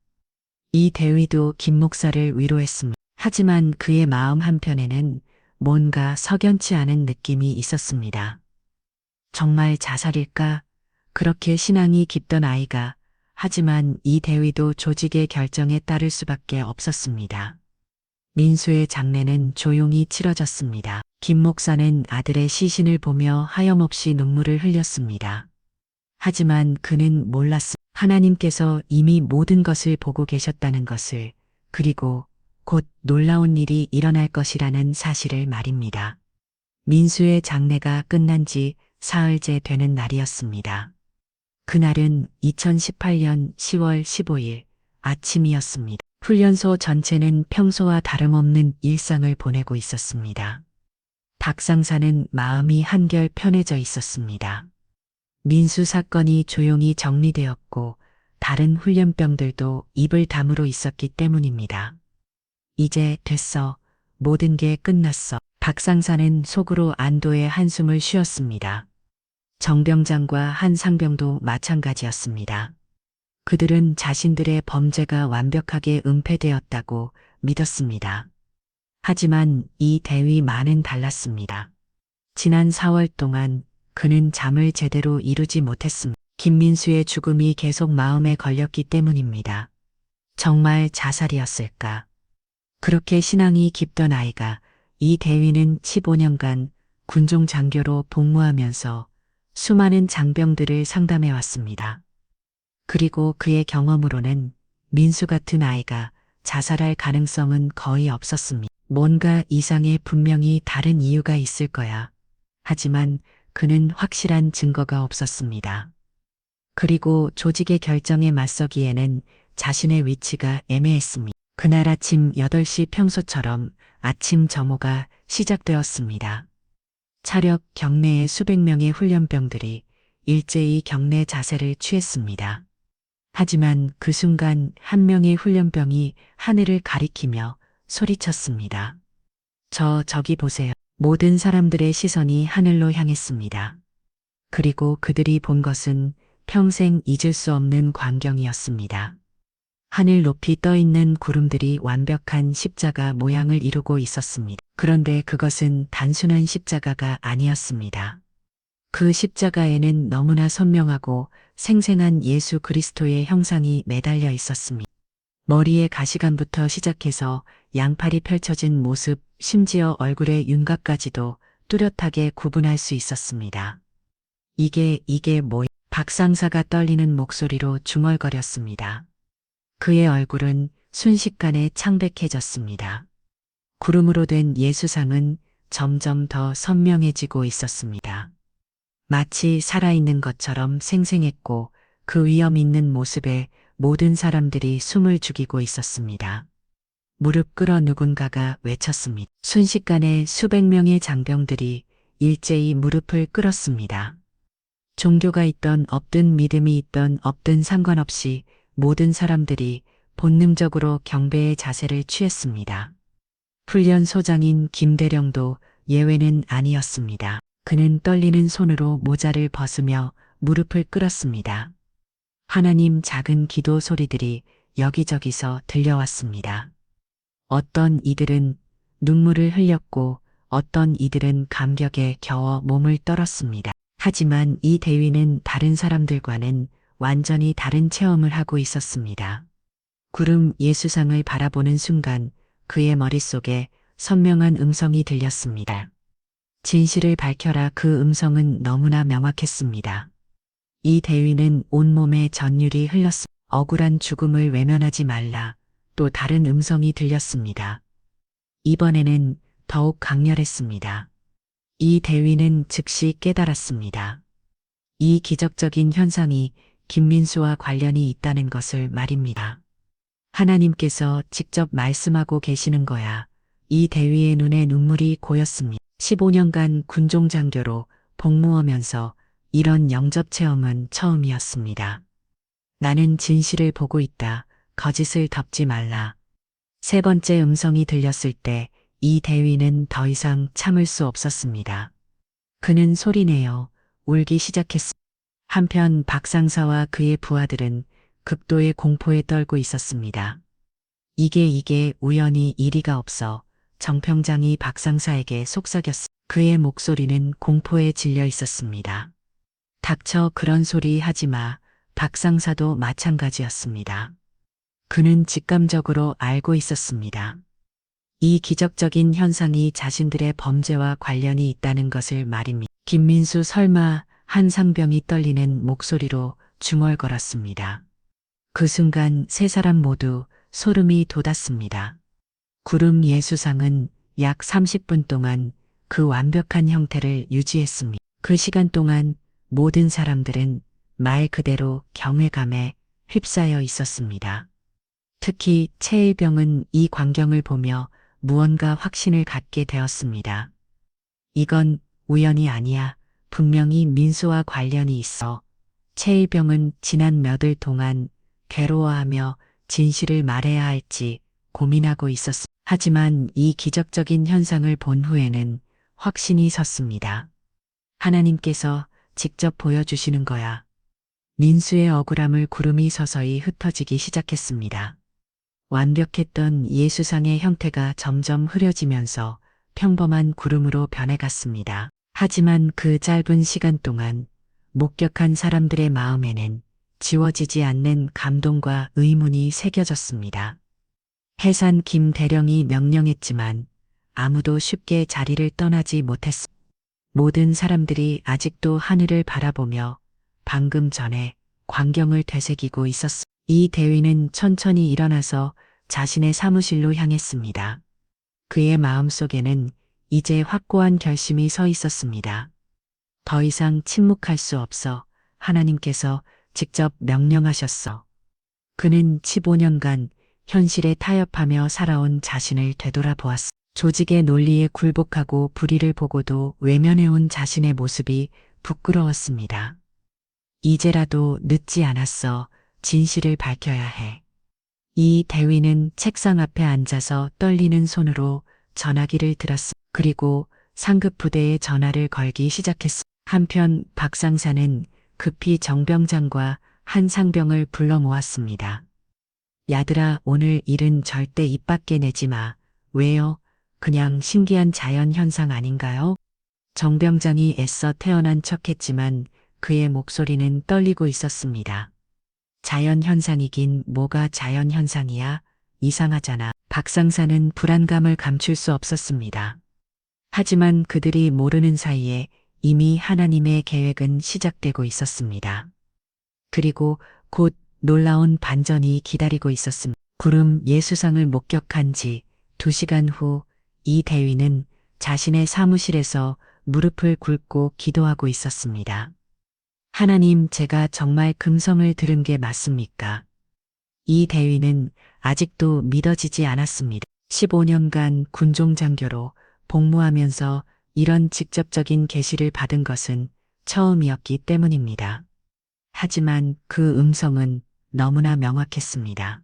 이 대위도 김 목사를 위로했습니다. 하지만 그의 마음 한편에는 뭔가 석연치 않은 느낌이 있었습니다. 정말 자살일까? 그렇게 신앙이 깊던 아이가. 하지만 이 대위도 조직의 결정에 따를 수밖에 없었습니다. 민수의 장례는 조용히 치러졌습니다. 김 목사는 아들의 시신을 보며 하염없이 눈물을 흘렸습니다. 하지만 그는 몰랐습니다. 하나님께서 이미 모든 것을 보고 계셨다는 것을, 그리고 곧 놀라운 일이 일어날 것이라는 사실을 말입니다. 민수의 장례가 끝난 지 사흘째 되는 날이었습니다. 그날은 2018년 10월 15일 아침이었습니다. 훈련소 전체는 평소와 다름없는 일상을 보내고 있었습니다. 박상사는 마음이 한결 편해져 있었습니다. 민수 사건이 조용히 정리되었고 다른 훈련병들도 입을 다물어 있었기 때문입니다. 이제 됐어. 모든 게 끝났어. 박상사는 속으로 안도의 한숨을 쉬었습니다. 정병장과 한상병도 마찬가지였습니다. 그들은 자신들의 범죄가 완벽하게 은폐되었다고 믿었습니다. 하지만 이 대위만은 달랐습니다. 지난 4월 동안 그는 잠을 제대로 이루지 못했습니다. 김민수의 죽음이 계속 마음에 걸렸기 때문입니다. 정말 자살이었을까? 그렇게 신앙이 깊던 아이가. 이 대위는 15년간 군종 장교로 복무하면서 수많은 장병들을 상담해 왔습니다. 그리고 그의 경험으로는 민수 같은 아이가 자살할 가능성은 거의 없었습니다. 뭔가 이상해. 분명히 다른 이유가 있을 거야. 하지만 그는 확실한 증거가 없었습니다. 그리고 조직의 결정에 맞서기에는 자신의 위치가 애매했습니다. 그날 아침 8시 평소처럼 아침 점호가 시작되었습니다. 차력 경내의 수백 명의 훈련병들이 일제히 경례 자세를 취했습니다. 하지만 그 순간 한 명의 훈련병이 하늘을 가리키며 소리쳤습니다. 저기 보세요. 모든 사람들의 시선이 하늘로 향했습니다. 그리고 그들이 본 것은 평생 잊을 수 없는 광경이었습니다. 하늘 높이 떠 있는 구름들이 완벽한 십자가 모양을 이루고 있었습니다. 그런데 그것은 단순한 십자가가 아니었습니다. 그 십자가에는 너무나 선명하고 생생한 예수 그리스도의 형상이 매달려 있었습니다. 머리의 가시관부터 시작해서 양팔이 펼쳐진 모습, 심지어 얼굴의 윤곽까지도 뚜렷하게 구분할 수 있었습니다. 이게 뭐야? 박상사가 떨리는 목소리로 중얼거렸습니다. 그의 얼굴은 순식간에 창백해졌습니다. 구름으로 된 예수상은 점점 더 선명해지고 있었습니다. 마치 살아있는 것처럼 생생했고 그 위험 있는 모습에 모든 사람들이 숨을 죽이고 있었습니다. 무릎 꿇어 누군가가 외쳤습니다. 순식간에 수백 명의 장병들이 일제히 무릎을 꿇었습니다. 종교가 있던 없든 믿음이 있던 없든 상관없이 모든 사람들이 본능적으로 경배의 자세를 취했습니다. 훈련 소장인 김대령도 예외는 아니었습니다. 그는 떨리는 손으로 모자를 벗으며 무릎을 꿇었습니다. 하나님 작은 기도 소리들이 여기저기서 들려왔습니다. 어떤 이들은 눈물을 흘렸고 어떤 이들은 감격에 겨워 몸을 떨었습니다. 하지만 이 대위는 다른 사람들과는 완전히 다른 체험을 하고 있었습니다. 구름 예수상을 바라보는 순간 그의 머릿속에 선명한 음성이 들렸습니다. 진실을 밝혀라. 그 음성은 너무나 명확했습니다. 이 대위는 온몸에 전율이 흘렀습니다. 억울한 죽음을 외면하지 말라. 또 다른 음성이 들렸습니다. 이번에는 더욱 강렬했습니다. 이 대위는 즉시 깨달았습니다. 이 기적적인 현상이 김민수와 관련이 있다는 것을 말입니다. 하나님께서 직접 말씀하고 계시는 거야. 이 대위의 눈에 눈물이 고였습니다. 15년간 군종장교로 복무하면서 이런 영접 체험은 처음이었습니다. 나는 진실을 보고 있다. 거짓을 덮지 말라. 세 번째 음성이 들렸을 때 이 대위는 더 이상 참을 수 없었습니다. 그는 소리내어 울기 시작했습니다. 한편 박상사와 그의 부하들은 극도의 공포에 떨고 있었습니다. 이게 우연히 일리가 없어 정평장이 박상사에게 속삭였습니다. 그의 목소리는 공포에 질려 있었습니다. 닥쳐, 그런 소리 하지 마. 박상사도 마찬가지였습니다. 그는 직감적으로 알고 있었습니다. 이 기적적인 현상이 자신들의 범죄와 관련이 있다는 것을 말입니다. 김민수, 설마? 한 상병이 떨리는 목소리로 중얼거렸습니다. 그 순간 세 사람 모두 소름이 돋았습니다. 구름 예수상은 약 30분 동안 그 완벽한 형태를 유지했습니다. 그 시간 동안 모든 사람들은 말 그대로 경외감에 휩싸여 있었습니다. 특히 최일병은 이 광경을 보며 무언가 확신을 갖게 되었습니다. 이건 우연이 아니야. 분명히 민수와 관련이 있어. 최일병은 지난 몇일 동안 괴로워하며 진실을 말해야 할지 고민하고 있었습니다. 하지만 이 기적적인 현상을 본 후에는 확신이 섰습니다. 하나님께서 직접 보여주시는 거야. 민수의 억울함을 구름이 서서히 흩어지기 시작했습니다. 완벽했던 예수상의 형태가 점점 흐려지면서 평범한 구름으로 변해갔습니다. 하지만 그 짧은 시간 동안 목격한 사람들의 마음에는 지워지지 않는 감동과 의문이 새겨졌습니다. 해산 김 대령이 명령했지만 아무도 쉽게 자리를 떠나지 못했습니다. 모든 사람들이 아직도 하늘을 바라보며 방금 전에 광경을 되새기고 있었습니다. 이 대위는 천천히 일어나서 자신의 사무실로 향했습니다. 그의 마음속에는 이제 확고한 결심이 서 있었습니다. 더 이상 침묵할 수 없어. 하나님께서 직접 명령하셨어. 그는 15년간 현실에 타협하며 살아온 자신을 되돌아보았어. 조직의 논리에 굴복하고 불의를 보고도 외면해온 자신의 모습이 부끄러웠습니다. 이제라도 늦지 않았어. 진실을 밝혀야 해. 이 대위는 책상 앞에 앉아서 떨리는 손으로 전화기를 들었어. 그리고 상급 부대에 전화를 걸기 시작했어. 한편 박 상사는 급히 정병장과 한 상병을 불러 모았습니다. 야들아, 오늘 일은 절대 입 밖에 내지 마. 왜요? 그냥 신기한 자연 현상 아닌가요? 정병장이 애써 태어난 척했지만 그의 목소리는 떨리고 있었습니다. 자연 현상이긴 뭐가 자연 현상이야? 이상하잖아. 박 상사는 불안감을 감출 수 없었습니다. 하지만 그들이 모르는 사이에 이미 하나님의 계획은 시작되고 있었습니다. 그리고 곧 놀라운 반전이 기다리고 있었습니다. 구름 예수상을 목격한 지 2시간 후 이 대위는 자신의 사무실에서 무릎을 꿇고 기도하고 있었습니다. 하나님, 제가 정말 금성을 들은 게 맞습니까? 이 대위는 아직도 믿어지지 않았습니다. 15년간 군종장교로 복무하면서 이런 직접적인 계시를 받은 것은 처음이었기 때문입니다. 하지만 그 음성은 너무나 명확했습니다.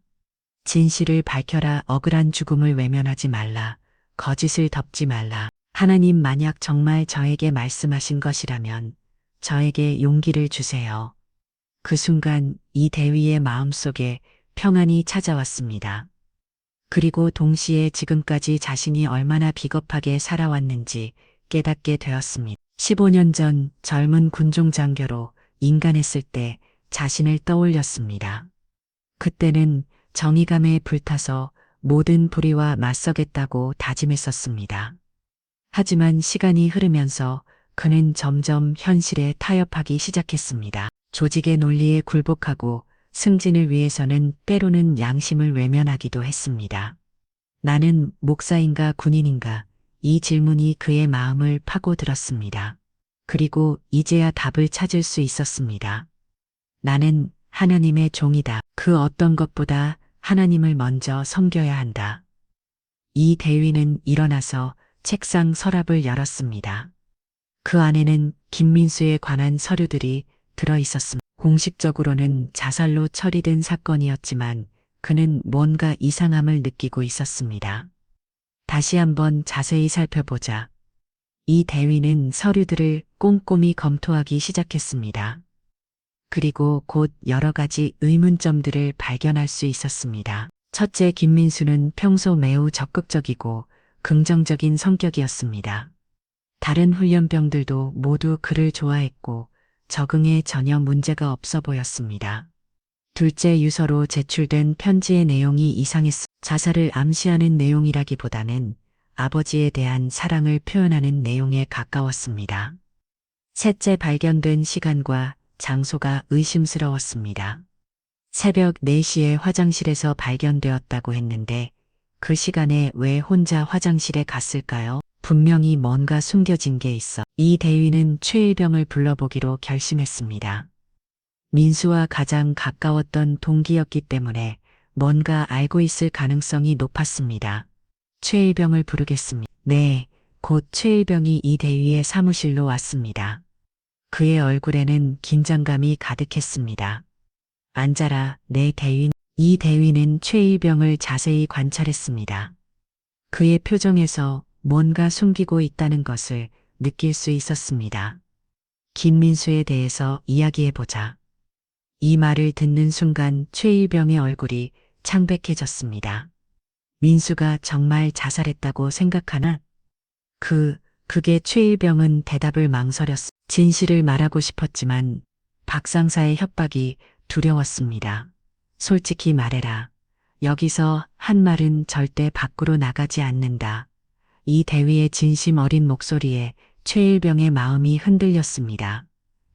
진실을 밝혀라. 억울한 죽음을 외면하지 말라. 거짓을 덮지 말라. 하나님, 만약 정말 저에게 말씀하신 것이라면 저에게 용기를 주세요. 그 순간 이 대위의 마음속에 평안이 찾아왔습니다. 그리고 동시에 지금까지 자신이 얼마나 비겁하게 살아왔는지 깨닫게 되었습니다. 15년 전 젊은 군종장교로 인간했을 때 자신을 떠올렸습니다. 그때는 정의감에 불타서 모든 불의와 맞서겠다고 다짐했었습니다. 하지만 시간이 흐르면서 그는 점점 현실에 타협하기 시작했습니다. 조직의 논리에 굴복하고 승진을 위해서는 때로는 양심을 외면하기도 했습니다. 나는 목사인가 군인인가? 이 질문이 그의 마음을 파고들었습니다. 그리고 이제야 답을 찾을 수 있었습니다. 나는 하나님의 종이다. 그 어떤 것보다 하나님을 먼저 섬겨야 한다. 이 대위는 일어나서 책상 서랍을 열었습니다. 그 안에는 김민수에 관한 서류들이 들어 있었습니다. 공식적으로는 자살로 처리된 사건이었지만 그는 뭔가 이상함을 느끼고 있었습니다. 다시 한번 자세히 살펴보자. 이 대위는 서류들을 꼼꼼히 검토하기 시작했습니다. 그리고 곧 여러 가지 의문점들을 발견할 수 있었습니다. 첫째, 김민수는 평소 매우 적극적이고 긍정적인 성격이었습니다. 다른 훈련병들도 모두 그를 좋아했고 적응에 전혀 문제가 없어 보였습니다. 둘째, 유서로 제출된 편지의 내용이 이상했습니다. 자살을 암시하는 내용이라기보다는 아버지에 대한 사랑을 표현하는 내용에 가까웠습니다. 셋째, 발견된 시간과 장소가 의심스러웠습니다. 새벽 4시에 화장실에서 발견되었다고 했는데 그 시간에 왜 혼자 화장실에 갔을까요? 분명히 뭔가 숨겨진 게 있어. 이 대위는 최일병을 불러보기로 결심했습니다. 민수와 가장 가까웠던 동기였기 때문에 뭔가 알고 있을 가능성이 높았습니다. 최일병을 부르겠습니다. 네, 곧 최일병이 이 대위의 사무실로 왔습니다. 그의 얼굴에는 긴장감이 가득했습니다. 앉아라, 내 대위. 이 대위는 최일병을 자세히 관찰했습니다. 그의 표정에서 뭔가 숨기고 있다는 것을 느낄 수 있었습니다. 김민수에 대해서 이야기해보자. 이 말을 듣는 순간 최일병의 얼굴이 창백해졌습니다. 민수가 정말 자살했다고 생각하나? 그게 최일병은 대답을 망설였습니다. 진실을 말하고 싶었지만 박 상사의 협박이 두려웠습니다. 솔직히 말해라. 여기서 한 말은 절대 밖으로 나가지 않는다. 이 대위의 진심 어린 목소리에 최일병의 마음이 흔들렸습니다.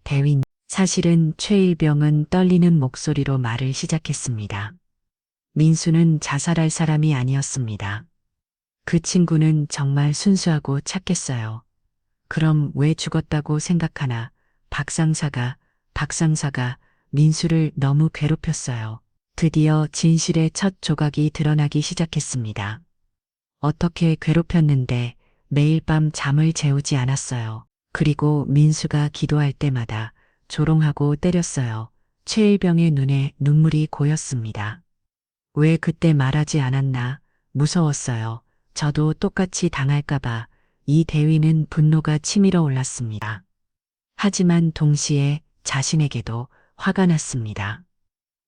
대위, 사실은 최일병은 떨리는 목소리로 말을 시작했습니다. 민수는 자살할 사람이 아니었습니다. 그 친구는 정말 순수하고 착했어요. 그럼 왜 죽었다고 생각하나? 박 상사가 민수를 너무 괴롭혔어요. 드디어 진실의 첫 조각이 드러나기 시작했습니다. 어떻게 괴롭혔는데 매일 밤 잠을 재우지 않았어요. 그리고 민수가 기도할 때마다 조롱하고 때렸어요. 최일병의 눈에 눈물이 고였습니다. 왜 그때 말하지 않았나? 무서웠어요. 저도 똑같이 당할까봐. 이 대위는 분노가 치밀어 올랐습니다. 하지만 동시에 자신에게도 화가 났습니다.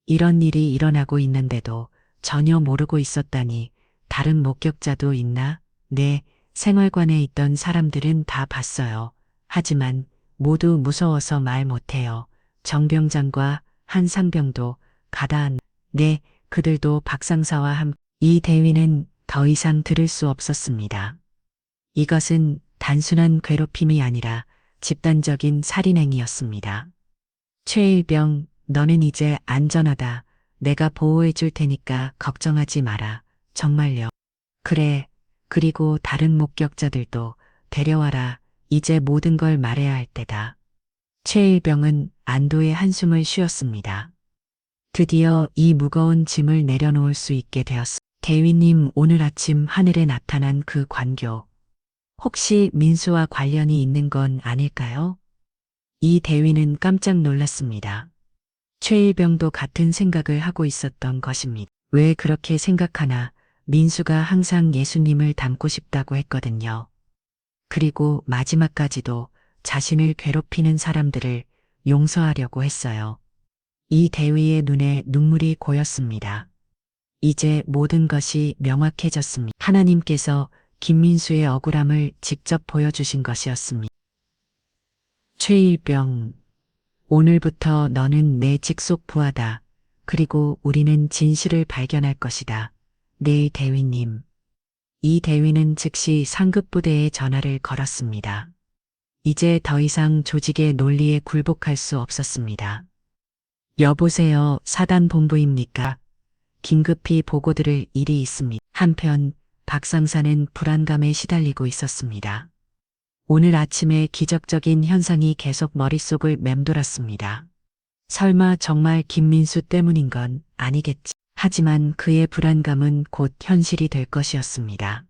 이런 일이 일어나고 있는데도 전혀 모르고 있었다니. 다른 목격자도 있나? 네, 생활관에 있던 사람들은 다 봤어요. 하지만 모두 무서워서 말 못해요. 정병장과 한 상병도 가다한. 네, 그들도 박상사와 함께. 이 대위는 더 이상 들을 수 없었습니다. 이것은 단순한 괴롭힘이 아니라 집단적인 살인행위였습니다. 최일병, 너는 이제 안전하다. 내가 보호해 줄 테니까 걱정하지 마라. 정말요. 그래. 그리고 다른 목격자들도 데려와라. 이제 모든 걸 말해야 할 때다. 최일병은 안도의 한숨을 쉬었습니다. 드디어 이 무거운 짐을 내려놓을 수 있게 되었습니다. 대위님, 오늘 아침 하늘에 나타난 그 관교. 혹시 민수와 관련이 있는 건 아닐까요? 이 대위는 깜짝 놀랐습니다. 최일병도 같은 생각을 하고 있었던 것입니다. 왜 그렇게 생각하나? 민수가 항상 예수님을 닮고 싶다고 했거든요. 그리고 마지막까지도 자신을 괴롭히는 사람들을 용서하려고 했어요. 이 대위의 눈에 눈물이 고였습니다. 이제 모든 것이 명확해졌습니다. 하나님께서 김민수의 억울함을 직접 보여주신 것이었습니다. 최일병, 오늘부터 너는 내 직속 부하다. 그리고 우리는 진실을 발견할 것이다. 네, 대위님. 이 대위는 즉시 상급부대에 전화를 걸었습니다. 이제 더 이상 조직의 논리에 굴복할 수 없었습니다. 여보세요, 사단본부입니까? 긴급히 보고드릴 일이 있습니다. 한편 박상사는 불안감에 시달리고 있었습니다. 오늘 아침에 기적적인 현상이 계속 머릿속을 맴돌았습니다. 설마 정말 김민수 때문인 건 아니겠지. 하지만 그의 불안감은 곧 현실이 될 것이었습니다.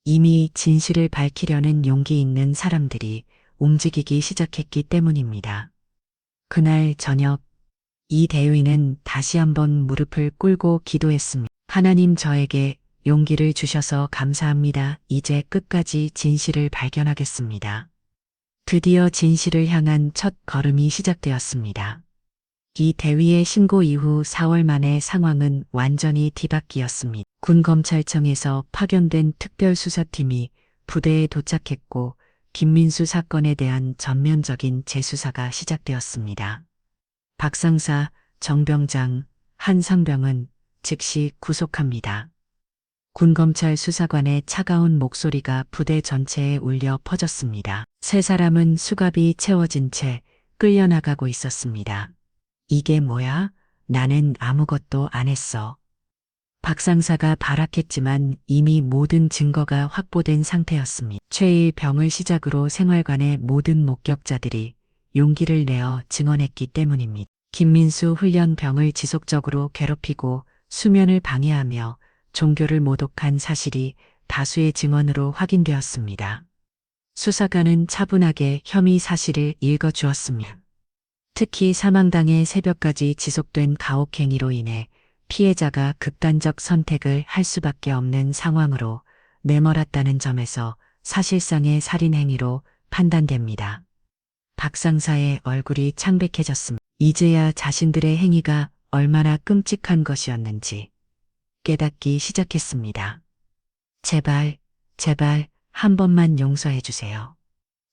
이미 진실을 밝히려는 용기 있는 사람들이 움직이기 시작했기 때문입니다. 그날 저녁, 이 대위는 다시 한번 무릎을 꿇고 기도했습니다. 하나님, 저에게 용기를 주셔서 감사합니다. 이제 끝까지 진실을 발견하겠습니다. 드디어 진실을 향한 첫 걸음이 시작되었습니다. 이 대위의 신고 이후 4월 만에 상황은 완전히 뒤바뀌었습니다. 군검찰청에서 파견된 특별수사팀이 부대에 도착했고 김민수 사건에 대한 전면적인 재수사가 시작되었습니다. 박상사, 정병장, 한 상병은 즉시 구속합니다. 군검찰 수사관의 차가운 목소리가 부대 전체에 울려 퍼졌습니다. 세 사람은 수갑이 채워진 채 끌려나가고 있었습니다. 이게 뭐야? 나는 아무것도 안 했어. 박상사가 발악했지만 이미 모든 증거가 확보된 상태였습니다. 최일병을 시작으로 생활관의 모든 목격자들이 용기를 내어 증언했기 때문입니다. 김민수 훈련병을 지속적으로 괴롭히고 수면을 방해하며 종교를 모독한 사실이 다수의 증언으로 확인되었습니다. 수사관은 차분하게 혐의 사실을 읽어주었습니다. 특히 사망당의 새벽까지 지속된 가혹행위로 인해 피해자가 극단적 선택을 할 수밖에 없는 상황으로 내몰았다는 점에서 사실상의 살인행위로 판단됩니다. 박상사의 얼굴이 창백해졌습니다. 이제야 자신들의 행위가 얼마나 끔찍한 것이었는지 깨닫기 시작했습니다. 제발, 제발 한 번만 용서해 주세요.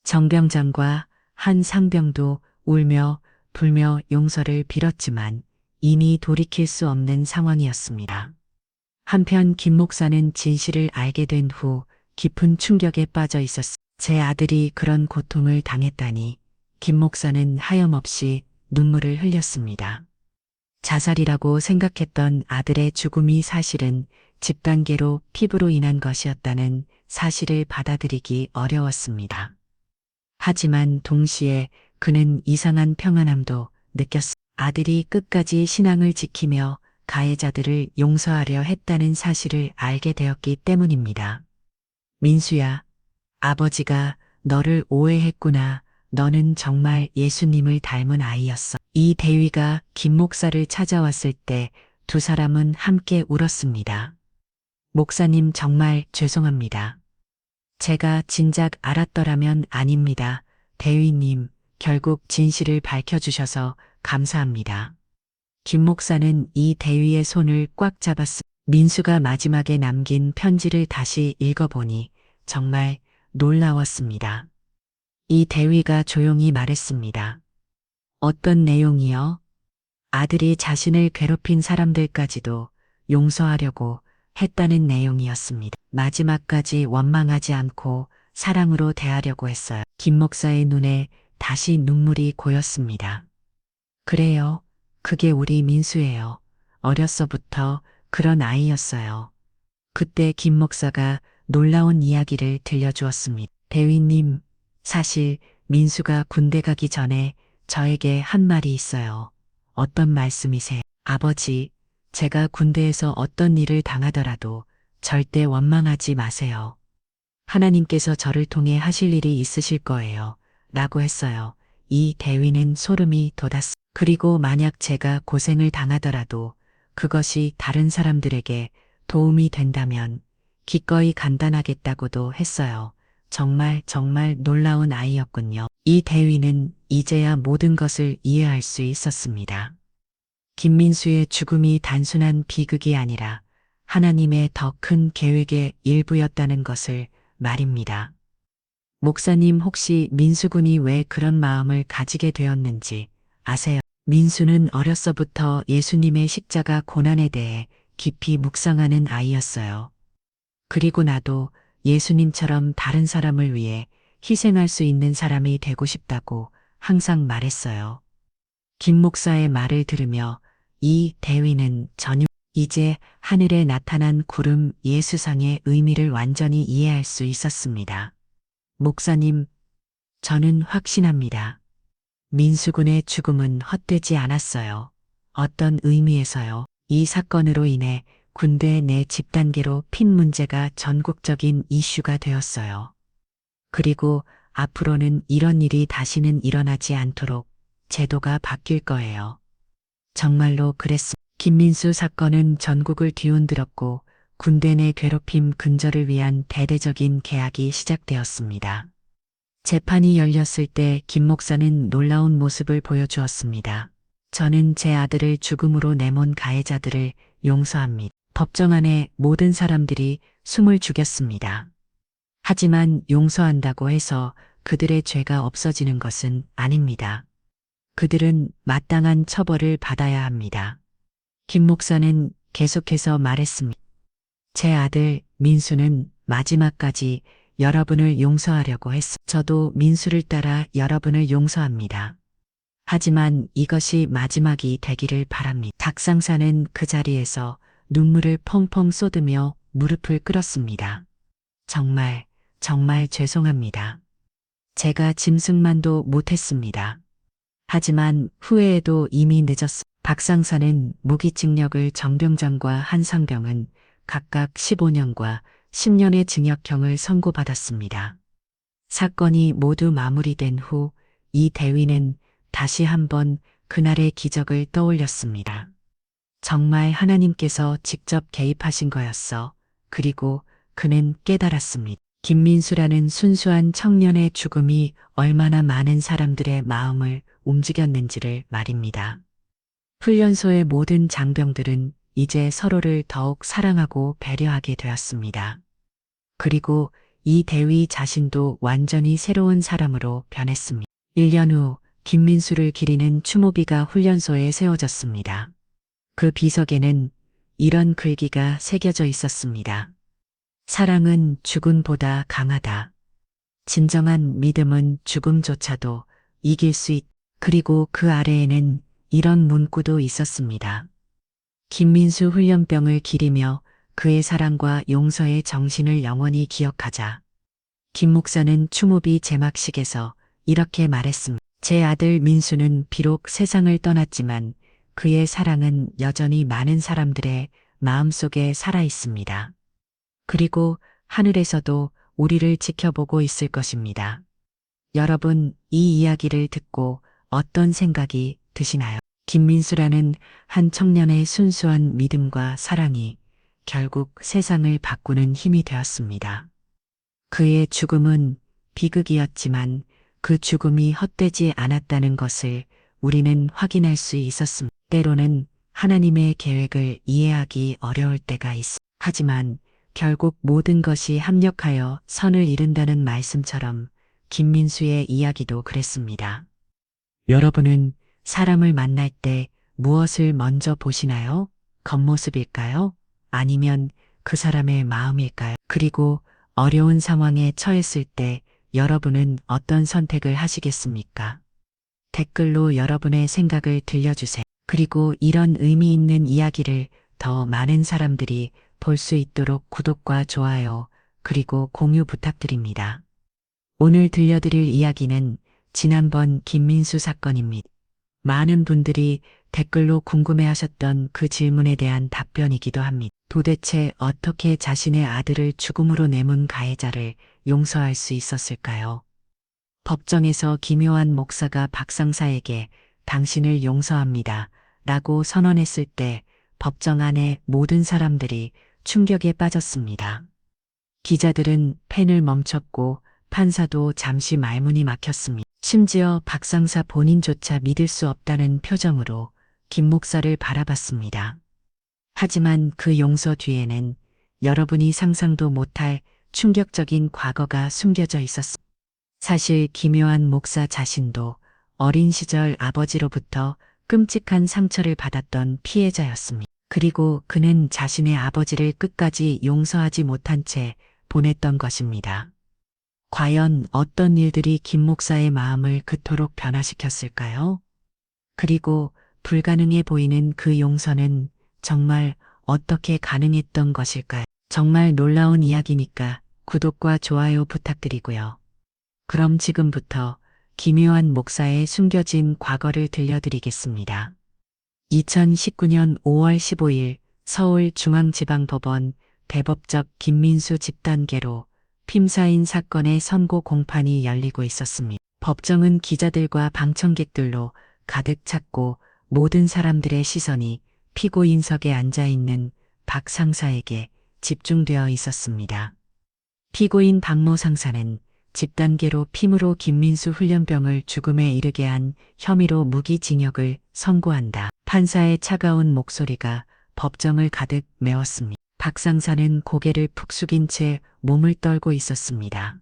정병장과 한 상병도 울며 불며 용서를 빌었지만 이미 돌이킬 수 없는 상황이었습니다. 한편 김 목사는 진실을 알게 된 후 깊은 충격에 빠져 있었습니다. 제 아들이 그런 고통을 당했다니. 김 목사는 하염없이 눈물을 흘렸습니다. 자살이라고 생각했던 아들의 죽음이 사실은 집단계로 피부로 인한 것이었다는 사실을 받아들이기 어려웠습니다. 하지만 동시에 그는 이상한 평안함도 느꼈습니다. 아들이 끝까지 신앙을 지키며 가해자들을 용서하려 했다는 사실을 알게 되었기 때문입니다. 민수야, 아버지가 너를 오해했구나. 너는 정말 예수님을 닮은 아이였어. 이 대위가 김 목사를 찾아왔을 때 두 사람은 함께 울었습니다. 목사님 정말 죄송합니다. 제가 진작 알았더라면 아닙니다. 대위님, 결국 진실을 밝혀주셔서 감사합니다. 김 목사는 이 대위의 손을 꽉 잡았습니다. 민수가 마지막에 남긴 편지를 다시 읽어보니 정말 놀라웠습니다. 이 대위가 조용히 말했습니다. 어떤 내용이요? 아들이 자신을 괴롭힌 사람들까지도 용서하려고 했다는 내용이었습니다. 마지막까지 원망하지 않고 사랑으로 대하려고 했어요. 김 목사의 눈에 다시 눈물이 고였습니다. 그래요. 그게 우리 민수예요. 어렸서부터 그런 아이였어요. 그때 김 목사가 놀라운 이야기를 들려주었습니다. 대위님, 사실 민수가 군대 가기 전에 저에게 한 말이 있어요. 어떤 말씀이세요? 아버지, 제가 군대에서 어떤 일을 당하더라도 절대 원망하지 마세요. 하나님께서 저를 통해 하실 일이 있으실 거예요. 라고 했어요. 이 대위는 소름이 돋았습니다. 그리고 만약 제가 고생을 당하더라도 그것이 다른 사람들에게 도움이 된다면 기꺼이 감당하겠다고도 했어요. 정말 놀라운 아이였군요. 이 대위는 이제야 모든 것을 이해할 수 있었습니다. 김민수의 죽음이 단순한 비극이 아니라 하나님의 더 큰 계획의 일부였다는 것을 말입니다. 목사님 혹시 민수군이 왜 그런 마음을 가지게 되었는지 아세요? 민수는 어렸서부터 예수님의 십자가 고난에 대해 깊이 묵상하는 아이였어요. 그리고 나도 예수님처럼 다른 사람을 위해 희생할 수 있는 사람이 되고 싶다고 항상 말했어요. 김 목사의 말을 들으며 이 대위는 이제 하늘에 나타난 구름 예수상의 의미를 완전히 이해할 수 있었습니다. 목사님, 저는 확신합니다. 민수군의 죽음은 헛되지 않았어요. 어떤 의미에서요? 이 사건으로 인해 군대 내 집단계로 핀 문제가 전국적인 이슈가 되었어요. 그리고 앞으로는 이런 일이 다시는 일어나지 않도록 제도가 바뀔 거예요. 정말로 그랬습니다. 김민수 사건은 전국을 뒤흔들었고 군대 내 괴롭힘 근절을 위한 대대적인 계약이 시작되었습니다. 재판이 열렸을 때 김 목사는 놀라운 모습을 보여주었습니다. 저는 제 아들을 죽음으로 내몬 가해자들을 용서합니다. 법정 안에 모든 사람들이 숨을 죽였습니다. 하지만 용서한다고 해서 그들의 죄가 없어지는 것은 아닙니다. 그들은 마땅한 처벌을 받아야 합니다. 김 목사는 계속해서 말했습니다. 제 아들 민수는 마지막까지 여러분을 용서하려고 했어. 저도 민수를 따라 여러분을 용서합니다. 하지만 이것이 마지막이 되기를 바랍니다. 박상사는 그 자리에서 눈물을 펑펑 쏟으며 무릎을 꿇었습니다. 정말 죄송합니다. 제가 짐승만도 못했습니다. 하지만 후회해도 이미 늦었습니다. 박상사는 무기징역을 정병장과 한상병은 각각 15년과 10년의 징역형을 선고받았습니다. 사건이 모두 마무리된 후 이 대위는 다시 한번 그날의 기적을 떠올렸습니다. 정말 하나님께서 직접 개입하신 거였어. 그리고 그는 깨달았습니다. 김민수라는 순수한 청년의 죽음이 얼마나 많은 사람들의 마음을 움직였는지를 말입니다. 훈련소의 모든 장병들은 이제 서로를 더욱 사랑하고 배려하게 되었습니다. 그리고 이 대위 자신도 완전히 새로운 사람으로 변했습니다. 1년 후 김민수를 기리는 추모비가 훈련소에 세워졌습니다. 그 비석에는 이런 글귀가 새겨져 있었습니다. 사랑은 죽음보다 강하다. 진정한 믿음은 죽음조차도 이길 수 있다. 그리고 그 아래에는 이런 문구도 있었습니다. 김민수 훈련병을 기리며 그의 사랑과 용서의 정신을 영원히 기억하자. 김 목사는 추모비 제막식에서 이렇게 말했습니다. 제 아들 민수는 비록 세상을 떠났지만 그의 사랑은 여전히 많은 사람들의 마음속에 살아 있습니다. 그리고 하늘에서도 우리를 지켜보고 있을 것입니다. 여러분, 이 이야기를 듣고 어떤 생각이 드시나요? 김민수라는 한 청년의 순수한 믿음과 사랑이 결국 세상을 바꾸는 힘이 되었습니다. 그의 죽음은 비극이었지만 그 죽음이 헛되지 않았다는 것을 우리는 확인할 수 있었습니다. 때로는 하나님의 계획을 이해하기 어려울 때가 있습니다. 하지만 결국 모든 것이 합력하여 선을 이룬다는 말씀처럼 김민수의 이야기도 그랬습니다. 여러분은 사람을 만날 때 무엇을 먼저 보시나요? 겉모습일까요? 아니면 그 사람의 마음일까요? 그리고 어려운 상황에 처했을 때 여러분은 어떤 선택을 하시겠습니까? 댓글로 여러분의 생각을 들려주세요. 그리고 이런 의미 있는 이야기를 더 많은 사람들이 볼 수 있도록 구독과 좋아요, 그리고 공유 부탁드립니다. 오늘 들려드릴 이야기는 지난번 김민수 사건입니다. 많은 분들이 댓글로 궁금해하셨던 그 질문에 대한 답변이기도 합니다. 도대체 어떻게 자신의 아들을 죽음으로 내몬 가해자를 용서할 수 있었을까요? 법정에서 김요한 목사가 박상사에게 당신을 용서합니다 라고 선언했을 때 법정 안에 모든 사람들이 충격에 빠졌습니다. 기자들은 펜을 멈췄고 판사도 잠시 말문이 막혔습니다. 심지어 박상사 본인조차 믿을 수 없다는 표정으로 김 목사를 바라봤습니다. 하지만 그 용서 뒤에는 여러분이 상상도 못할 충격적인 과거가 숨겨져 있었습니다. 사실 김요한 목사 자신도 어린 시절 아버지로부터 끔찍한 상처를 받았던 피해자였습니다. 그리고 그는 자신의 아버지를 끝까지 용서하지 못한 채 보냈던 것입니다. 과연 어떤 일들이 김 목사의 마음을 그토록 변화시켰을까요? 그리고 불가능해 보이는 그 용서는 정말 어떻게 가능했던 것일까요? 정말 놀라운 이야기니까 구독과 좋아요 부탁드리고요. 그럼 지금부터 김요한 목사의 숨겨진 과거를 들려드리겠습니다. 2019년 5월 15일 서울중앙지방법원 대법적 김민수 집단계로 핌사인 사건의 선고 공판이 열리고 있었습니다. 법정은 기자들과 방청객들로 가득 찼고 모든 사람들의 시선이 피고인석에 앉아있는 박 상사에게 집중되어 있었습니다. 피고인 박모 상사는 집단계로 핌으로 김민수 훈련병을 죽음에 이르게 한 혐의로 무기징역을 선고한다. 판사의 차가운 목소리가 법정을 가득 메웠습니다. 박 상사는 고개를 푹 숙인 채 몸을 떨고 있었습니다.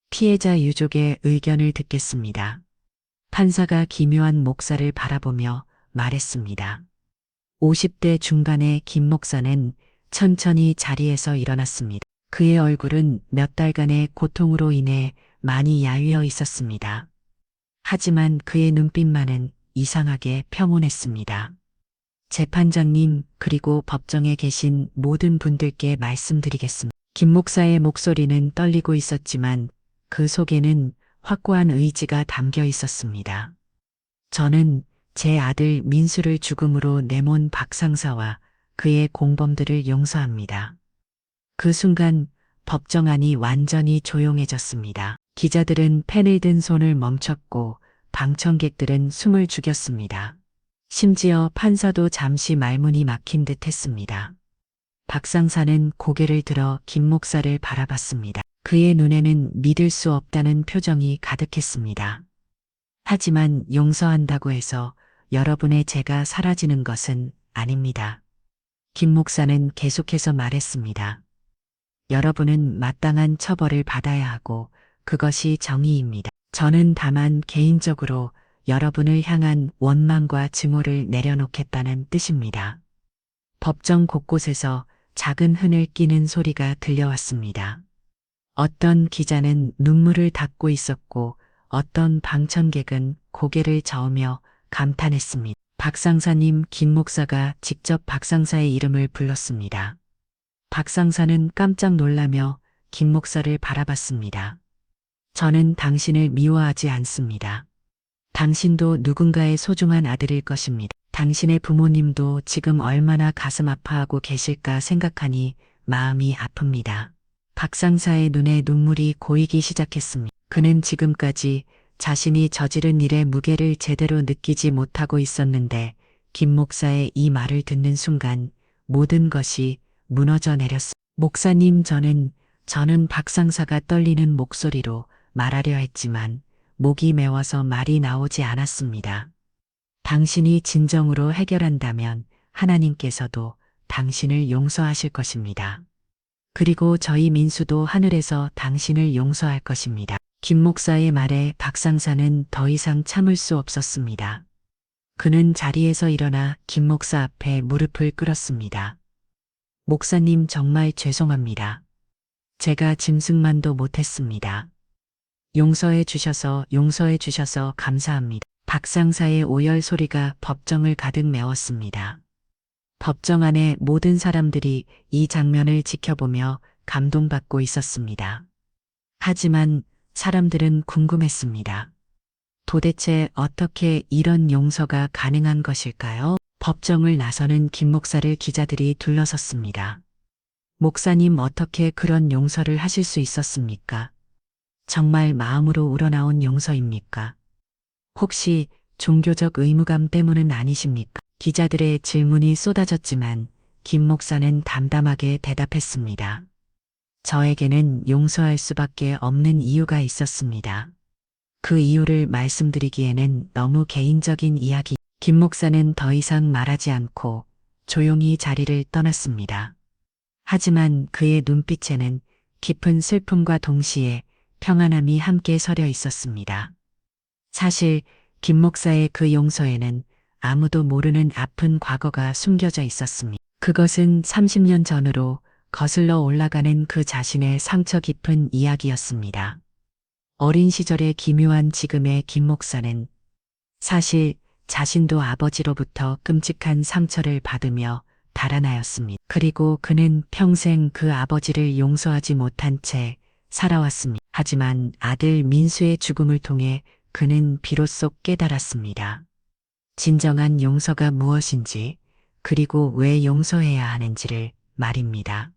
피해자 유족의 의견을 듣겠습니다. 판사가 김요한 목사를 바라보며 말했습니다. 50대 중반의 김 목사는 천천히 자리에서 일어났습니다. 그의 얼굴은 몇 달간의 고통으로 인해 많이 야위어 있었습니다. 하지만 그의 눈빛만은 이상하게 평온했습니다. 재판장님, 그리고 법정에 계신 모든 분들께 말씀드리겠습니다. 김 목사의 목소리는 떨리고 있었지만 그 속에는 확고한 의지가 담겨 있었습니다. 저는 제 아들 민수를 죽음으로 내몬 박 상사와 그의 공범들을 용서합니다. 그 순간 법정 안이 완전히 조용해졌습니다. 기자들은 펜을 든 손을 멈췄고 방청객들은 숨을 죽였습니다. 심지어 판사도 잠시 말문이 막힌 듯 했습니다. 박 상사는 고개를 들어 김 목사를 바라봤습니다. 그의 눈에는 믿을 수 없다는 표정이 가득했습니다. 하지만 용서한다고 해서 여러분의 죄가 사라지는 것은 아닙니다. 김 목사는 계속해서 말했습니다. 여러분은 마땅한 처벌을 받아야 하고 그것이 정의입니다. 저는 다만 개인적으로 여러분을 향한 원망과 증오를 내려놓겠다는 뜻입니다. 법정 곳곳에서 작은 흔을 끼는 소리가 들려왔습니다. 어떤 기자는 눈물을 닦고 있었고 어떤 방청객은 고개를 저으며 감탄했습니다. 박 상사님, 김 목사가 직접 박 상사의 이름을 불렀습니다. 박 상사는 깜짝 놀라며 김 목사를 바라봤습니다. 저는 당신을 미워하지 않습니다. 당신도 누군가의 소중한 아들일 것입니다. 당신의 부모님도 지금 얼마나 가슴 아파하고 계실까 생각하니 마음이 아픕니다. 박 상사의 눈에 눈물이 고이기 시작했습니다. 그는 지금까지 자신이 저지른 일의 무게를 제대로 느끼지 못하고 있었는데 김 목사의 이 말을 듣는 순간 모든 것이 무너져 내렸습니다. 목사님, 저는 박 상사가 떨리는 목소리로 말하려 했지만 목이 메워서 말이 나오지 않았습니다. 당신이 진정으로 해결한다면 하나님께서도 당신을 용서하실 것입니다. 그리고 저희 민수도 하늘에서 당신을 용서할 것입니다. 김 목사의 말에 박 상사는 더 이상 참을 수 없었습니다. 그는 자리에서 일어나 김 목사 앞에 무릎을 꿇었습니다. 목사님, 정말 죄송합니다. 제가 짐승만도 못했습니다. 용서해 주셔서 감사합니다. 박 상사의 오열 소리가 법정을 가득 메웠습니다. 법정 안에 모든 사람들이 이 장면을 지켜보며 감동받고 있었습니다. 하지만 사람들은 궁금했습니다. 도대체 어떻게 이런 용서가 가능한 것일까요? 법정을 나서는 김 목사를 기자들이 둘러섰습니다. 목사님, 어떻게 그런 용서를 하실 수 있었습니까? 정말 마음으로 우러나온 용서입니까? 혹시 종교적 의무감 때문은 아니십니까? 기자들의 질문이 쏟아졌지만 김 목사는 담담하게 대답했습니다. 저에게는 용서할 수밖에 없는 이유가 있었습니다. 그 이유를 말씀드리기에는 너무 개인적인 이야기. 김 목사는 더 이상 말하지 않고 조용히 자리를 떠났습니다. 하지만 그의 눈빛에는 깊은 슬픔과 동시에 평안함이 함께 서려 있었습니다. 사실 김 목사의 그 용서에는 아무도 모르는 아픈 과거가 숨겨져 있었습니다. 그것은 30년 전으로 거슬러 올라가는 그 자신의 상처 깊은 이야기였습니다. 어린 시절의 기묘한 지금의 김 목사는 사실 자신도 아버지로부터 끔찍한 상처를 받으며 달아나였습니다. 그리고 그는 평생 그 아버지를 용서하지 못한 채 살아왔습니다. 하지만 아들 민수의 죽음을 통해 그는 비로소 깨달았습니다. 진정한 용서가 무엇인지, 그리고 왜 용서해야 하는지를 말입니다.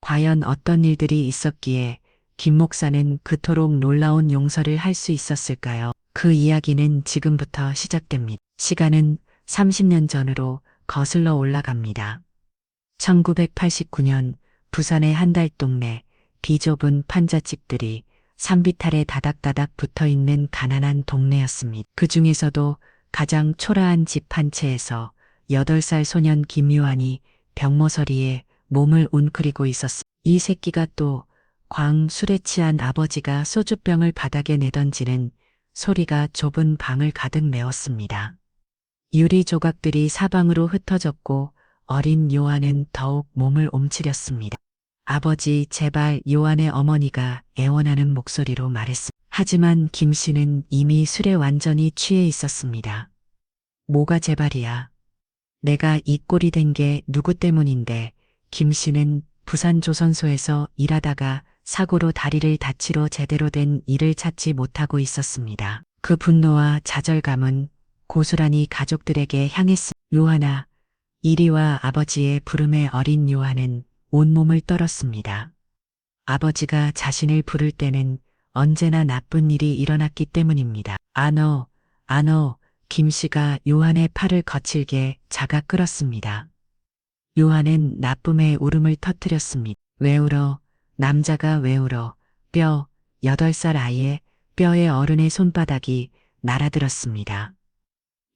과연 어떤 일들이 있었기에 김 목사는 그토록 놀라운 용서를 할 수 있었을까요? 그 이야기는 지금부터 시작됩니다. 시간은 30년 전으로 거슬러 올라갑니다. 1989년 부산의 한 달동네 비좁은 판잣집들이 산비탈에 다닥다닥 붙어있는 가난한 동네였습니다. 그 중에서도 가장 초라한 집 한 채에서 8살 소년 김유한이 병모서리에 몸을 웅크리고 있었습니다. 이 새끼가 또 술에 취한 아버지가 소주병을 바닥에 내던지는 소리가 좁은 방을 가득 메웠습니다. 유리 조각들이 사방으로 흩어졌고 어린 요한은 더욱 몸을 옴츠렸습니다. 아버지, 제발. 요한의 어머니가 애원하는 목소리로 말했습니다. 하지만 김 씨는 이미 술에 완전히 취해 있었습니다. 뭐가 제발이야. 내가 이 꼴이 된 게 누구 때문인데. 김 씨는 부산 조선소에서 일하다가 사고로 다리를 다치러 제대로 된 일을 찾지 못하고 있었습니다. 그 분노와 좌절감은 고스란히 가족들에게 향했습니다. 요한아, 이리 와. 아버지의 부름에 어린 요한은 온몸을 떨었습니다. 아버지가 자신을 부를 때는 언제나 나쁜 일이 일어났기 때문입니다. 안어. 김 씨가 요한의 팔을 거칠게 잡아 끌었습니다. 요한은 나쁨의 울음을 터뜨렸습니다. 왜 울어? 남자가 왜 울어? 8살 아이의 뼈에 어른의 손바닥이 날아들었습니다.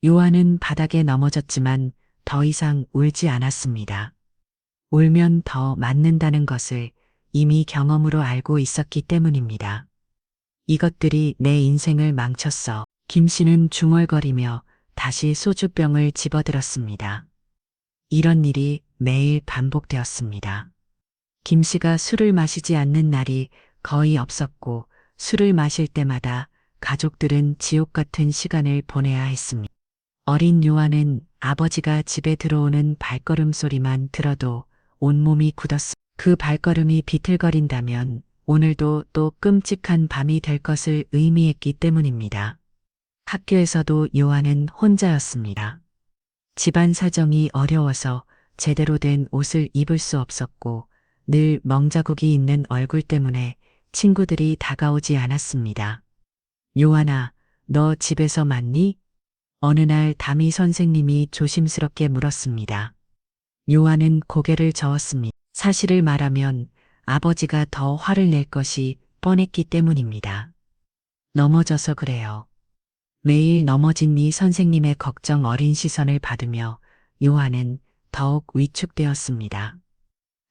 요한은 바닥에 넘어졌지만 더 이상 울지 않았습니다. 울면 더 맞는다는 것을 이미 경험으로 알고 있었기 때문입니다. 이것들이 내 인생을 망쳤어. 김 씨는 중얼거리며 다시 소주병을 집어들었습니다. 이런 일이 매일 반복되었습니다. 김 씨가 술을 마시지 않는 날이 거의 없었고 술을 마실 때마다 가족들은 지옥 같은 시간을 보내야 했습니다. 어린 요한은 아버지가 집에 들어오는 발걸음 소리만 들어도 온몸이 굳었습니다. 그 발걸음이 비틀거린다면 오늘도 또 끔찍한 밤이 될 것을 의미했기 때문입니다. 학교에서도 요한은 혼자였습니다. 집안 사정이 어려워서 제대로 된 옷을 입을 수 없었고 늘 멍자국이 있는 얼굴 때문에 친구들이 다가오지 않았습니다. 요한아, 너 집에서 맞니? 어느 날 담임 선생님이 조심스럽게 물었습니다. 요한은 고개를 저었습니다. 사실을 말하면 아버지가 더 화를 낼 것이 뻔했기 때문입니다. 넘어져서 그래요. 매일 넘어진 이 선생님의 걱정 어린 시선을 받으며 요한은 더욱 위축되었습니다.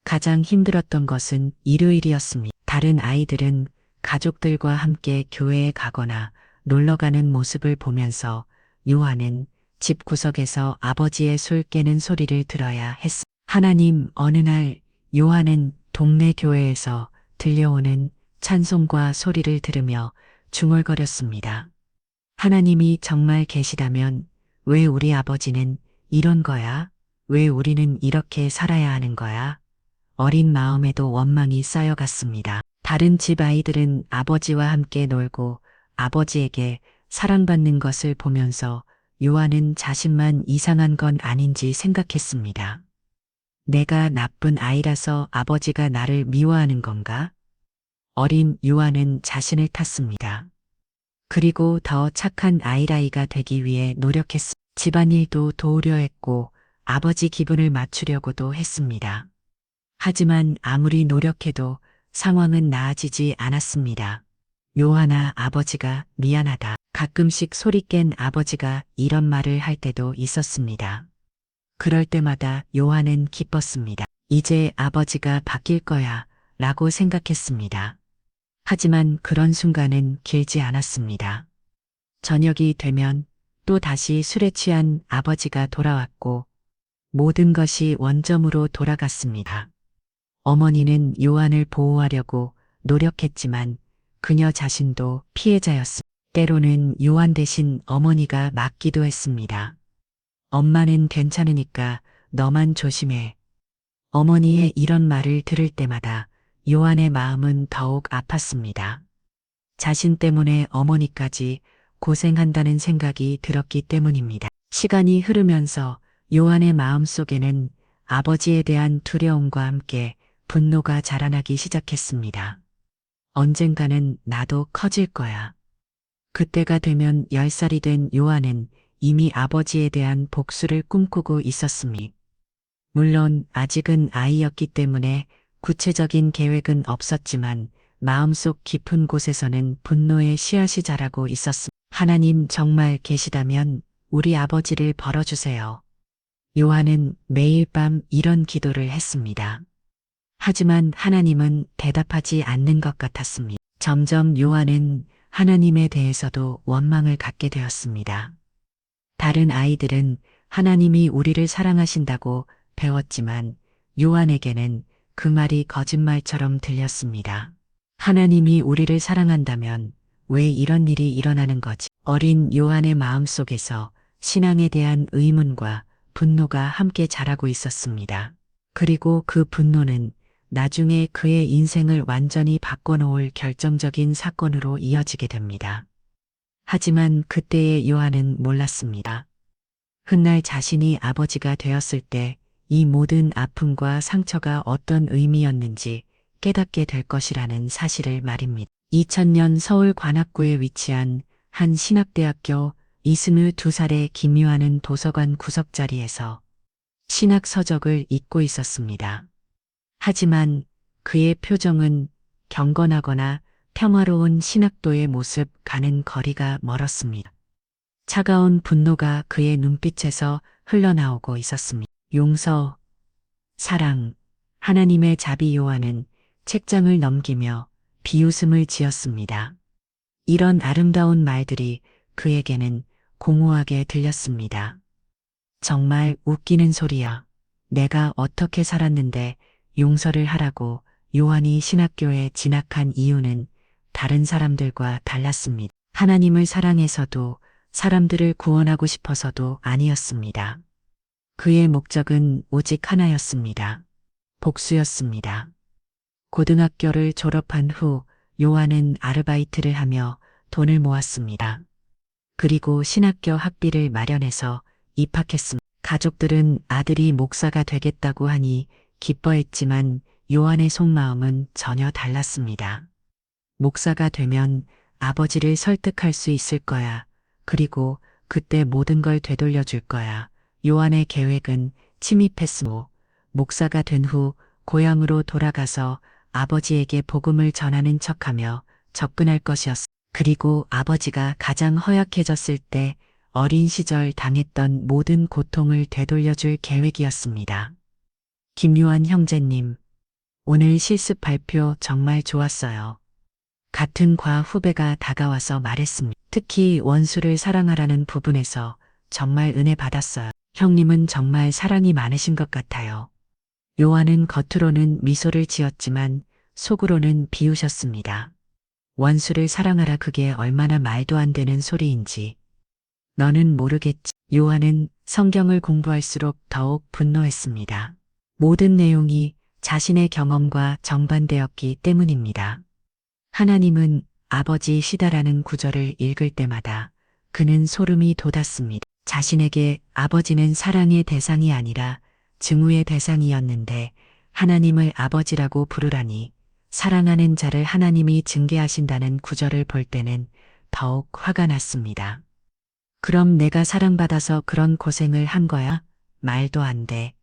가장 힘들었던 것은 일요일이었습니다. 다른 아이들은 가족들과 함께 교회에 가거나 놀러 가는 모습을 보면서 요한은 집 구석에서 아버지의 술 깨는 소리를 들어야 했습니다. 하나님, 어느 날 요한은 동네 교회에서 들려오는 찬송과 소리를 들으며 중얼거렸습니다. 하나님이 정말 계시다면 왜 우리 아버지는 이런 거야? 왜 우리는 이렇게 살아야 하는 거야? 어린 마음에도 원망이 쌓여갔습니다. 다른 집 아이들은 아버지와 함께 놀고 아버지에게 사랑받는 것을 보면서 요한은 자신만 이상한 건 아닌지 생각했습니다. 내가 나쁜 아이라서 아버지가 나를 미워하는 건가? 어린 요한은 자신을 탔습니다. 그리고 더 착한 아이라이가 되기 위해 노력했습니다. 집안일도 도우려 했고 아버지 기분을 맞추려고도 했습니다. 하지만 아무리 노력해도 상황은 나아지지 않았습니다. 요한아, 아버지가 미안하다. 가끔씩 소리 깬 아버지가 이런 말을 할 때도 있었습니다. 그럴 때마다 요한은 기뻤습니다. 이제 아버지가 바뀔 거야 라고 생각했습니다. 하지만 그런 순간은 길지 않았습니다. 저녁이 되면 또 다시 술에 취한 아버지가 돌아왔고 모든 것이 원점으로 돌아갔습니다. 어머니는 요한을 보호하려고 노력했지만 그녀 자신도 피해자였습니다. 때로는 요한 대신 어머니가 맞기도 했습니다. 엄마는 괜찮으니까 너만 조심해. 어머니의 이런 말을 들을 때마다 요한의 마음은 더욱 아팠습니다. 자신 때문에 어머니까지 고생한다는 생각이 들었기 때문입니다. 시간이 흐르면서 요한의 마음속에는 아버지에 대한 두려움과 함께 분노가 자라나기 시작했습니다. 언젠가는 나도 커질 거야. 그때가 되면 10살이 된 요한은 이미 아버지에 대한 복수를 꿈꾸고 있었습니다. 물론 아직은 아이였기 때문에 구체적인 계획은 없었지만 마음속 깊은 곳에서는 분노의 씨앗이 자라고 있었습니다. 하나님, 정말 계시다면 우리 아버지를 벌어주세요. 요한은 매일 밤 이런 기도를 했습니다. 하지만 하나님은 대답하지 않는 것 같았습니다. 점점 요한은 하나님에 대해서도 원망을 갖게 되었습니다. 다른 아이들은 하나님이 우리를 사랑하신다고 배웠지만 요한에게는 그 말이 거짓말처럼 들렸습니다. 하나님이 우리를 사랑한다면 왜 이런 일이 일어나는 거지? 어린 요한의 마음속에서 신앙에 대한 의문과 분노가 함께 자라고 있었습니다. 그리고 그 분노는 나중에 그의 인생을 완전히 바꿔놓을 결정적인 사건으로 이어지게 됩니다. 하지만 그때의 요한은 몰랐습니다. 훗날 자신이 아버지가 되었을 때 이 모든 아픔과 상처가 어떤 의미였는지 깨닫게 될 것이라는 사실을 말입니다. 2000년 서울 관악구에 위치한 한 신학대학교 22살의 김요한은 도서관 구석자리에서 신학 서적을 읽고 있었습니다. 하지만 그의 표정은 경건하거나 평화로운 신학도의 모습과는 거리가 멀었습니다. 차가운 분노가 그의 눈빛에서 흘러나오고 있었습니다. 용서, 사랑, 하나님의 자비. 요한은 책장을 넘기며 비웃음을 지었습니다. 이런 아름다운 말들이 그에게는 공허하게 들렸습니다. 정말 웃기는 소리야. 내가 어떻게 살았는데 용서를 하라고. 요한이 신학교에 진학한 이유는 다른 사람들과 달랐습니다. 하나님을 사랑해서도 사람들을 구원하고 싶어서도 아니었습니다. 그의 목적은 오직 하나였습니다. 복수였습니다. 고등학교를 졸업한 후 요한은 아르바이트를 하며 돈을 모았습니다. 그리고 신학교 학비를 마련해서 입학했습니다. 가족들은 아들이 목사가 되겠다고 하니 기뻐했지만 요한의 속마음은 전혀 달랐습니다. 목사가 되면 아버지를 설득할 수 있을 거야. 그리고 그때 모든 걸 되돌려 줄 거야. 요한의 계획은 침입했으므로 목사가 된 후 고향으로 돌아가서 아버지에게 복음을 전하는 척하며 접근할 것이었어. 그리고 아버지가 가장 허약해졌을 때 어린 시절 당했던 모든 고통을 되돌려줄 계획이었습니다. 김요한 형제님, 오늘 실습 발표 정말 좋았어요. 같은 과 후배가 다가와서 말했습니다. 특히 원수를 사랑하라는 부분에서 정말 은혜 받았어요. 형님은 정말 사랑이 많으신 것 같아요. 요한은 겉으로는 미소를 지었지만 속으로는 비우셨습니다. 원수를 사랑하라, 그게 얼마나 말도 안 되는 소리인지. 너는 모르겠지. 요한은 성경을 공부할수록 더욱 분노했습니다. 모든 내용이 자신의 경험과 정반대였기 때문입니다. 하나님은 아버지시다라는 구절을 읽을 때마다 그는 소름이 돋았습니다. 자신에게 아버지는 사랑의 대상이 아니라 증오의 대상이었는데 하나님을 아버지라고 부르라니, 사랑하는 자를 하나님이 징계하신다는 구절을 볼 때는 더욱 화가 났습니다. 그럼 내가 사랑받아서 그런 고생을 한 거야? 말도 안 돼.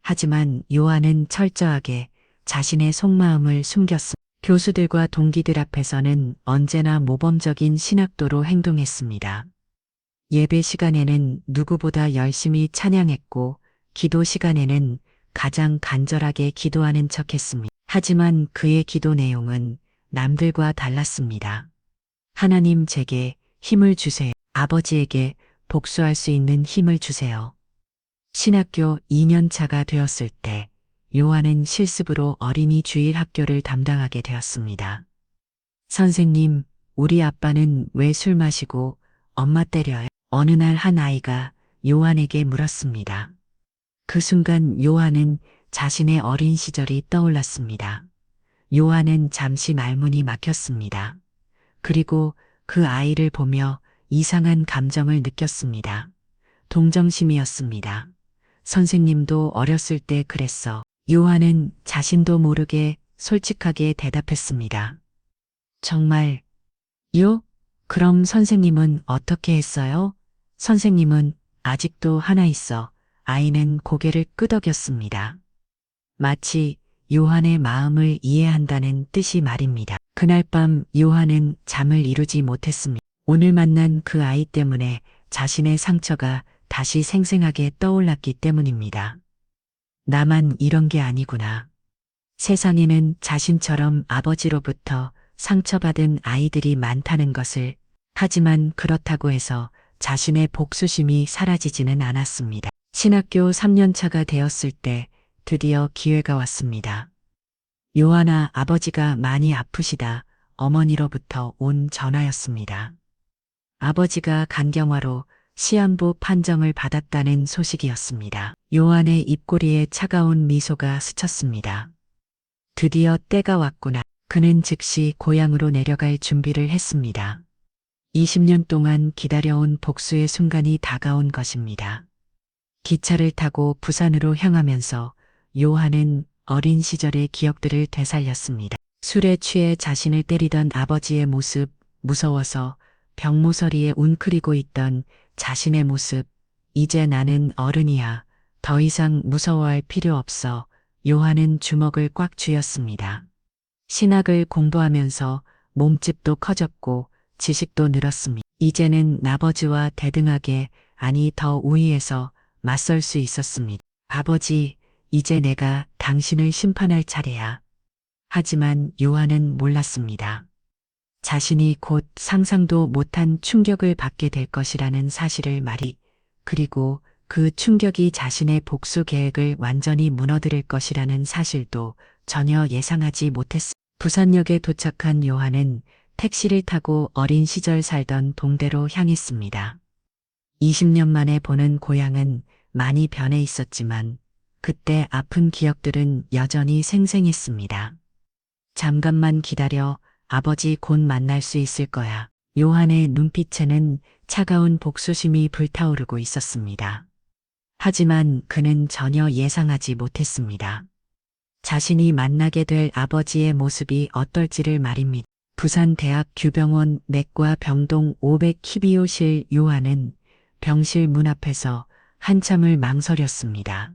하지만 요한은 철저하게 자신의 속마음을 숨겼습니다. 교수들과 동기들 앞에서는 언제나 모범적인 신학도로 행동했습니다. 예배 시간에는 누구보다 열심히 찬양했고 기도 시간에는 가장 간절하게 기도하는 척했습니다. 하지만 그의 기도 내용은 남들과 달랐습니다. 하나님, 제게 힘을 주세요. 아버지에게 복수할 수 있는 힘을 주세요. 신학교 2년 차가 되었을 때 요한은 실습으로 어린이 주일 학교를 담당하게 되었습니다. 선생님, 우리 아빠는 왜 술 마시고 엄마 때려요? 어느 날 한 아이가 요한에게 물었습니다. 그 순간 요한은 자신의 어린 시절이 떠올랐습니다. 요한은 잠시 말문이 막혔습니다. 그리고 그 아이를 보며 이상한 감정을 느꼈습니다. 동정심이었습니다. 선생님도 어렸을 때 그랬어. 요한은 자신도 모르게 솔직하게 대답했습니다. 정말? 요? 그럼 선생님은 어떻게 했어요? 선생님은 아직도 하나 있어. 아이는 고개를 끄덕였습니다. 마치 요한의 마음을 이해한다는 뜻이 말입니다. 그날 밤 요한은 잠을 이루지 못했습니다. 오늘 만난 그 아이 때문에 자신의 상처가 다시 생생하게 떠올랐기 때문입니다. 나만 이런 게 아니구나. 세상에는 자신처럼 아버지로부터 상처받은 아이들이 많다는 것을. 하지만 그렇다고 해서 자신의 복수심이 사라지지는 않았습니다. 신학교 3년 차가 되었을 때 드디어 기회가 왔습니다. 요한아, 아버지가 많이 아프시다. 어머니로부터 온 전화였습니다. 아버지가 간경화로 시한부 판정을 받았다는 소식이었습니다. 요한의 입꼬리에 차가운 미소가 스쳤습니다. 드디어 때가 왔구나. 그는 즉시 고향으로 내려갈 준비를 했습니다. 20년 동안 기다려온 복수의 순간이 다가온 것입니다. 기차를 타고 부산으로 향하면서 요한은 어린 시절의 기억들을 되살렸습니다. 술에 취해 자신을 때리던 아버지의 모습, 무서워서 병모서리에 웅크리고 있던 자신의 모습, 이제 나는 어른이야. 더 이상 무서워할 필요 없어. 요한은 주먹을 꽉 쥐었습니다. 신학을 공부하면서 몸집도 커졌고 지식도 늘었습니다. 이제는 아버지와 대등하게, 아니 더 우위에서 맞설 수 있었습니다. 아버지, 이제 내가 당신을 심판할 차례야. 하지만 요한은 몰랐습니다. 자신이 곧 상상도 못한 충격을 받게 될 것이라는 사실을 말이, 그리고 그 충격이 자신의 복수 계획을 완전히 무너뜨릴 것이라는 사실도 전혀 예상하지 못했습니다. 부산역에 도착한 요한은 택시를 타고 어린 시절 살던 동대로 향했습니다. 20년 만에 보는 고향은 많이 변해 있었지만 그때 아픈 기억들은 여전히 생생했습니다. 잠깐만 기다려. 아버지 곧 만날 수 있을 거야. 요한의 눈빛에는 차가운 복수심이 불타오르고 있었습니다. 하지만 그는 전혀 예상하지 못했습니다. 자신이 만나게 될 아버지의 모습이 어떨지를 말입니다. 부산대학 규병원 내과 병동 512호실 요한은 병실 문 앞에서 한참을 망설였습니다.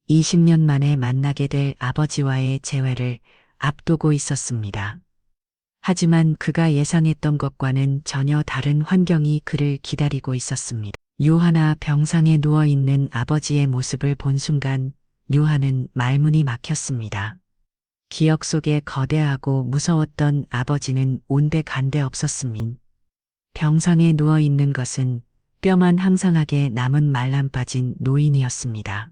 20년 만에 만나게 될 아버지와의 재회를 앞두고 있었습니다. 하지만 그가 예상했던 것과는 전혀 다른 환경이 그를 기다리고 있었습니다. 요한아 병상에 누워있는 아버지의 모습을 본 순간 요한은 말문이 막혔습니다. 기억 속에 거대하고 무서웠던 아버지는 온데간데 없었습니다. 병상에 누워있는 것은 뼈만 항상하게 남은 말람 빠진 노인이었습니다.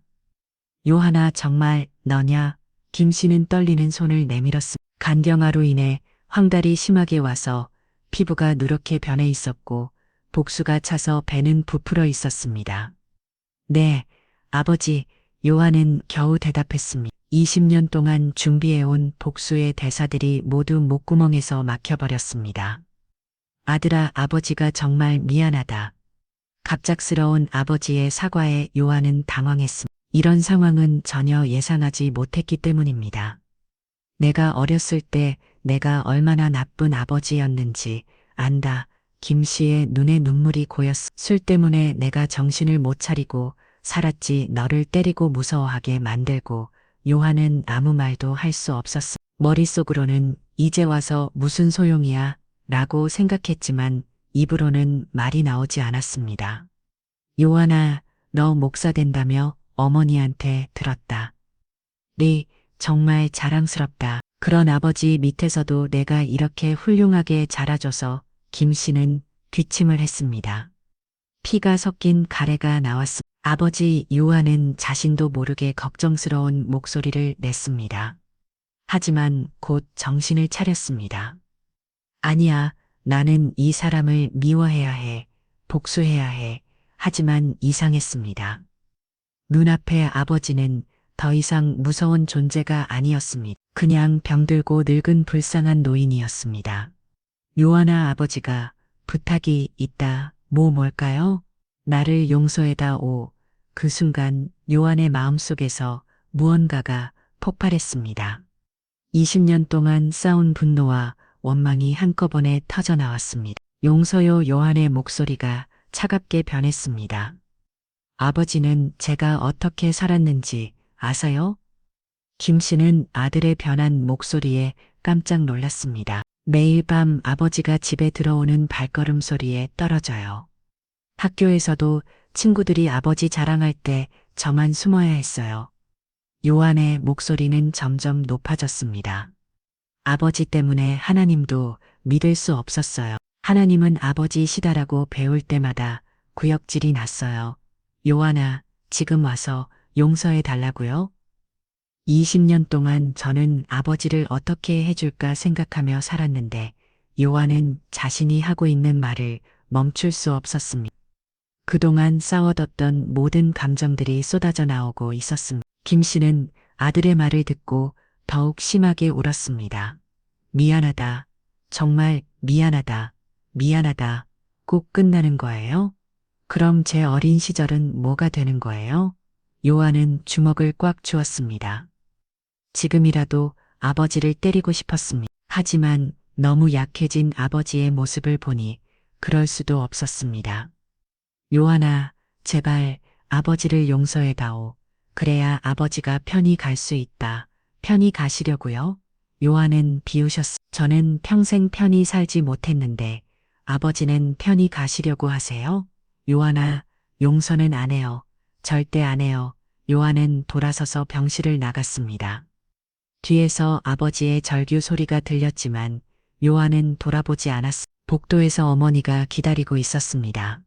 요한아 정말 너냐? 김 씨는 떨리는 손을 내밀었습니다. 간경화로 인해 황달이 심하게 와서 피부가 누렇게 변해 있었고 복수가 차서 배는 부풀어 있었습니다. 네, 아버지, 요한은 겨우 대답했습니다. 20년 동안 준비해온 복수의 대사들이 모두 목구멍에서 막혀버렸습니다. 아들아, 아버지가 정말 미안하다. 갑작스러운 아버지의 사과에 요한은 당황했습니다. 이런 상황은 전혀 예상하지 못했기 때문입니다. 내가 어렸을 때 내가 얼마나 나쁜 아버지였는지 안다. 김 씨의 눈에 눈물이 고였어. 술 때문에 내가 정신을 못 차리고 살았지. 너를 때리고 무서워하게 만들고. 요한은 아무 말도 할 수 없었어. 머릿속으로는 이제 와서 무슨 소용이야 라고 생각했지만 입으로는 말이 나오지 않았습니다. 요한아, 너 목사 된다며 어머니한테 들었다. 네, 정말 자랑스럽다. 그런 아버지 밑에서도 내가 이렇게 훌륭하게 자라줘서 김 씨는 귀침을 했습니다. 피가 섞인 가래가 나왔습니다. 아버지 요한은 자신도 모르게 걱정스러운 목소리를 냈습니다. 하지만 곧 정신을 차렸습니다. 아니야, 나는 이 사람을 미워해야 해, 복수해야 해. 하지만 이상했습니다. 눈앞의 아버지는 더 이상 무서운 존재가 아니었습니다. 그냥 병들고 늙은 불쌍한 노인이었습니다. 요한아 아버지가 부탁이 있다. 뭘까요? 나를 용서해다오. 그 순간 요한의 마음속에서 무언가가 폭발했습니다. 20년 동안 쌓은 분노와 원망이 한꺼번에 터져나왔습니다. 용서요. 요한의 목소리가 차갑게 변했습니다. 아버지는 제가 어떻게 살았는지 아세요? 김 씨는 아들의 변한 목소리에 깜짝 놀랐습니다. 매일 밤 아버지가 집에 들어오는 발걸음 소리에 떨어져요. 학교에서도 친구들이 아버지 자랑할 때 저만 숨어야 했어요. 요한의 목소리는 점점 높아졌습니다. 아버지 때문에 하나님도 믿을 수 없었어요. 하나님은 아버지시다라고 배울 때마다 구역질이 났어요. 요한아, 지금 와서 용서해 달라고요? 20년 동안 저는 아버지를 어떻게 해줄까 생각하며 살았는데 요한은 자신이 하고 있는 말을 멈출 수 없었습니다. 그동안 쌓아뒀던 모든 감정들이 쏟아져 나오고 있었습니다. 김 씨는 아들의 말을 듣고 더욱 심하게 울었습니다. 미안하다. 정말 미안하다. 미안하다. 꼭 끝나는 거예요? 그럼 제 어린 시절은 뭐가 되는 거예요? 요한은 주먹을 꽉 쥐었습니다. 지금이라도 아버지를 때리고 싶었습니다. 하지만 너무 약해진 아버지의 모습을 보니 그럴 수도 없었습니다. 요한아, 제발 아버지를 용서해다오. 그래야 아버지가 편히 갈 수 있다. 편히 가시려고요? 요한은 비웃었습니다. 저는 평생 편히 살지 못했는데 아버지는 편히 가시려고 하세요? 요한아, 용서는 안 해요. 절대 안 해요. 요한은 돌아서서 병실을 나갔습니다. 뒤에서 아버지의 절규 소리가 들렸지만 요한은 돌아보지 않았습니다. 복도에서 어머니가 기다리고 있었습니다.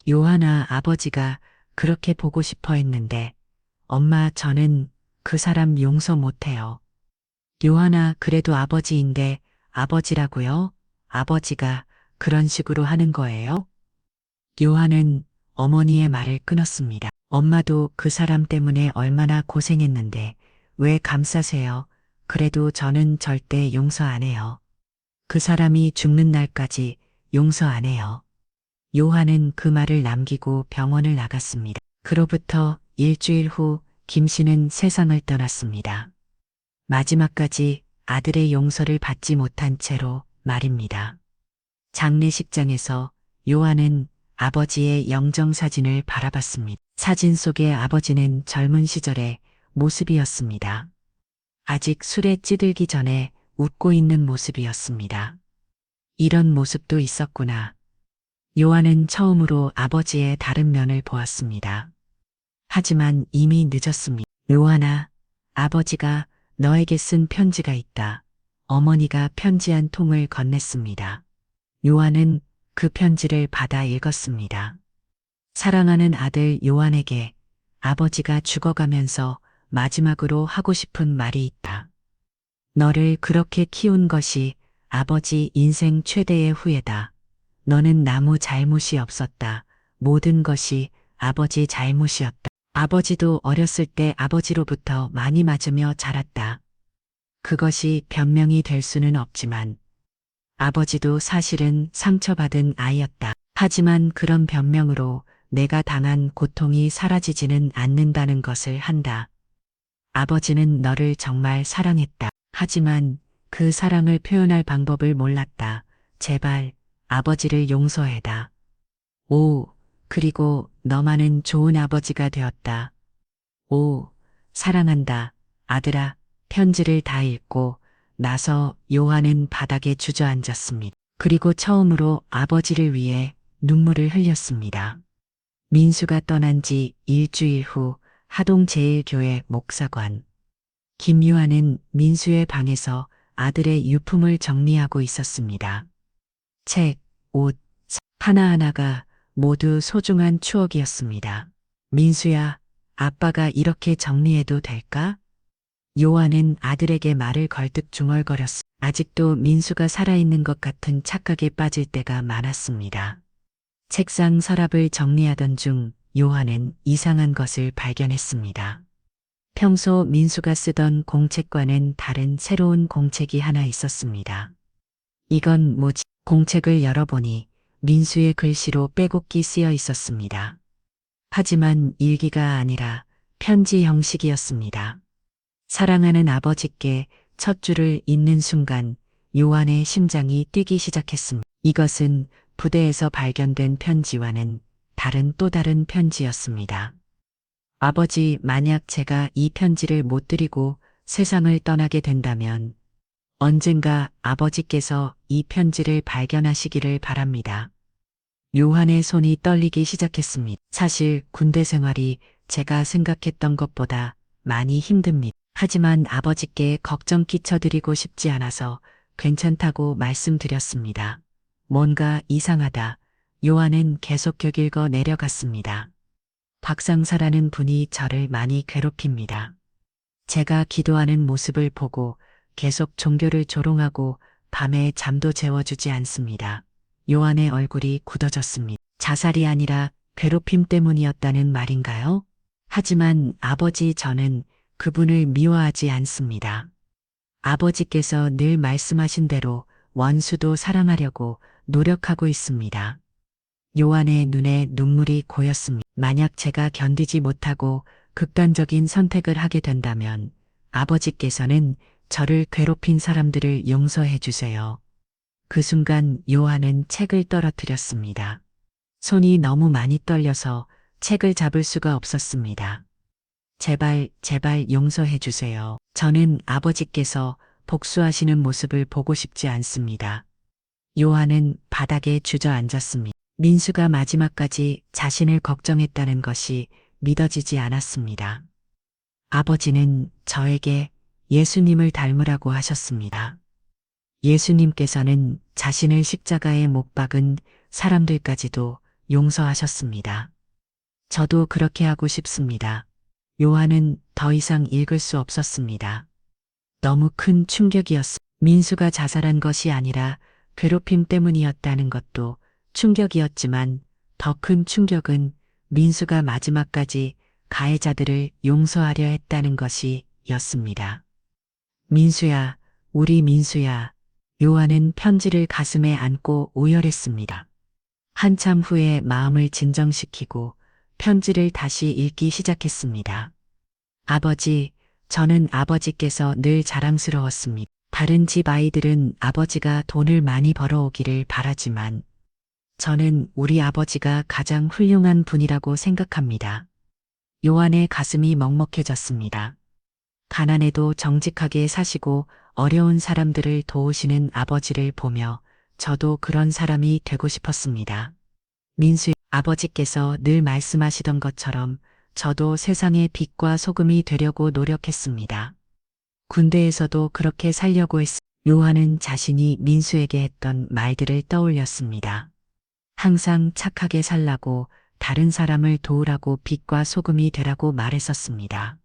요한아, 아버지가 그렇게 보고 싶어 했는데 엄마, 저는 그 사람 용서 못해요. 요한아, 그래도 아버지인데 아버지라고요? 아버지가 그런 식으로 하는 거예요? 요한은 어머니의 말을 끊었습니다. 엄마도 그 사람 때문에 얼마나 고생했는데 왜 감싸세요? 그래도 저는 절대 용서 안 해요. 그 사람이 죽는 날까지 용서 안 해요. 요한은 그 말을 남기고 병원을 나갔습니다. 그로부터 일주일 후 김 씨는 세상을 떠났습니다. 마지막까지 아들의 용서를 받지 못한 채로 말입니다. 장례식장에서 요한은 아버지의 영정사진을 바라봤습니다. 사진 속의 아버지는 젊은 시절의 모습이었습니다. 아직 술에 찌들기 전에 웃고 있는 모습이었습니다. 이런 모습도 있었구나. 요한은 처음으로 아버지의 다른 면을 보았습니다. 하지만 이미 늦었습니다. 요한아, 아버지가 너에게 쓴 편지가 있다. 어머니가 편지 한 통을 건넸습니다. 요한은 그 편지를 받아 읽었습니다. 사랑하는 아들 요한에게 아버지가 죽어가면서 마지막으로 하고 싶은 말이 있다. 너를 그렇게 키운 것이 아버지 인생 최대의 후회다. 너는 아무 잘못이 없었다. 모든 것이 아버지 잘못이었다. 아버지도 어렸을 때 아버지로부터 많이 맞으며 자랐다. 그것이 변명이 될 수는 없지만 아버지도 사실은 상처받은 아이였다. 하지만 그런 변명으로 내가 당한 고통이 사라지지는 않는다는 것을 한다. 아버지는 너를 정말 사랑했다. 하지만 그 사랑을 표현할 방법을 몰랐다. 제발 아버지를 용서해다. 오, 그리고 너만은 좋은 아버지가 되었다. 오, 사랑한다. 아들아, 편지를 다 읽고 나서 요한은 바닥에 주저앉았습니다. 그리고 처음으로 아버지를 위해 눈물을 흘렸습니다. 민수가 떠난 지 일주일 후 하동제일교회 목사관. 김요한은 민수의 방에서 아들의 유품을 정리하고 있었습니다. 책, 옷, 하나하나가 모두 소중한 추억이었습니다. 민수야, 아빠가 이렇게 정리해도 될까? 요한은 아들에게 말을 걸듯 중얼거렸습니다. 아직도 민수가 살아있는 것 같은 착각에 빠질 때가 많았습니다. 책상 서랍을 정리하던 중 요한은 이상한 것을 발견했습니다. 평소 민수가 쓰던 공책과는 다른 새로운 공책이 하나 있었습니다. 이건 뭐지? 공책을 열어보니 민수의 글씨로 빼곡히 쓰여 있었습니다. 하지만 일기가 아니라 편지 형식이었습니다. 사랑하는 아버지께 첫 줄을 읽는 순간 요한의 심장이 뛰기 시작했습니다. 이것은 부대에서 발견된 편지와는 다른 또 다른 편지였습니다. 아버지, 만약 제가 이 편지를 못 드리고 세상을 떠나게 된다면 언젠가 아버지께서 이 편지를 발견하시기를 바랍니다. 요한의 손이 떨리기 시작했습니다. 사실 군대 생활이 제가 생각했던 것보다 많이 힘듭니다. 하지만 아버지께 걱정 끼쳐드리고 싶지 않아서 괜찮다고 말씀드렸습니다. 뭔가 이상하다. 요한은 계속 격일거 내려갔습니다. 박상사라는 분이 저를 많이 괴롭힙니다. 제가 기도하는 모습을 보고 계속 종교를 조롱하고 밤에 잠도 재워주지 않습니다. 요한의 얼굴이 굳어졌습니다. 자살이 아니라 괴롭힘 때문이었다는 말인가요? 하지만 아버지, 저는 그분을 미워하지 않습니다. 아버지께서 늘 말씀하신 대로 원수도 사랑하려고 노력하고 있습니다. 요한의 눈에 눈물이 고였습니다. 만약 제가 견디지 못하고 극단적인 선택을 하게 된다면 아버지께서는 저를 괴롭힌 사람들을 용서해 주세요. 그 순간 요한은 책을 떨어뜨렸습니다. 손이 너무 많이 떨려서 책을 잡을 수가 없었습니다. 제발, 제발 용서해 주세요. 저는 아버지께서 복수하시는 모습을 보고 싶지 않습니다. 요한은 바닥에 주저앉았습니다. 민수가 마지막까지 자신을 걱정했다는 것이 믿어지지 않았습니다. 아버지는 저에게 예수님을 닮으라고 하셨습니다. 예수님께서는 자신을 십자가에 못 박은 사람들까지도 용서하셨습니다. 저도 그렇게 하고 싶습니다. 요한은 더 이상 읽을 수 없었습니다. 너무 큰 충격이었습니다. 민수가 자살한 것이 아니라 괴롭힘 때문이었다는 것도 충격이었지만 더 큰 충격은 민수가 마지막까지 가해자들을 용서하려 했다는 것이었습니다. 민수야, 우리 민수야. 요한은 편지를 가슴에 안고 오열했습니다. 한참 후에 마음을 진정시키고 편지를 다시 읽기 시작했습니다. 아버지, 저는 아버지께서 늘 자랑스러웠습니다. 다른 집 아이들은 아버지가 돈을 많이 벌어오기를 바라지만 저는 우리 아버지가 가장 훌륭한 분이라고 생각합니다. 요한의 가슴이 먹먹해졌습니다. 가난해도 정직하게 사시고 어려운 사람들을 도우시는 아버지를 보며 저도 그런 사람이 되고 싶었습니다. 민수 아버지께서 늘 말씀하시던 것처럼 저도 세상의 빛과 소금이 되려고 노력했습니다. 군대에서도 그렇게 살려고 요한은 자신이 민수에게 했던 말들을 떠올렸습니다. 항상 착하게 살라고, 다른 사람을 도우라고, 빛과 소금이 되라고 말했었습니다.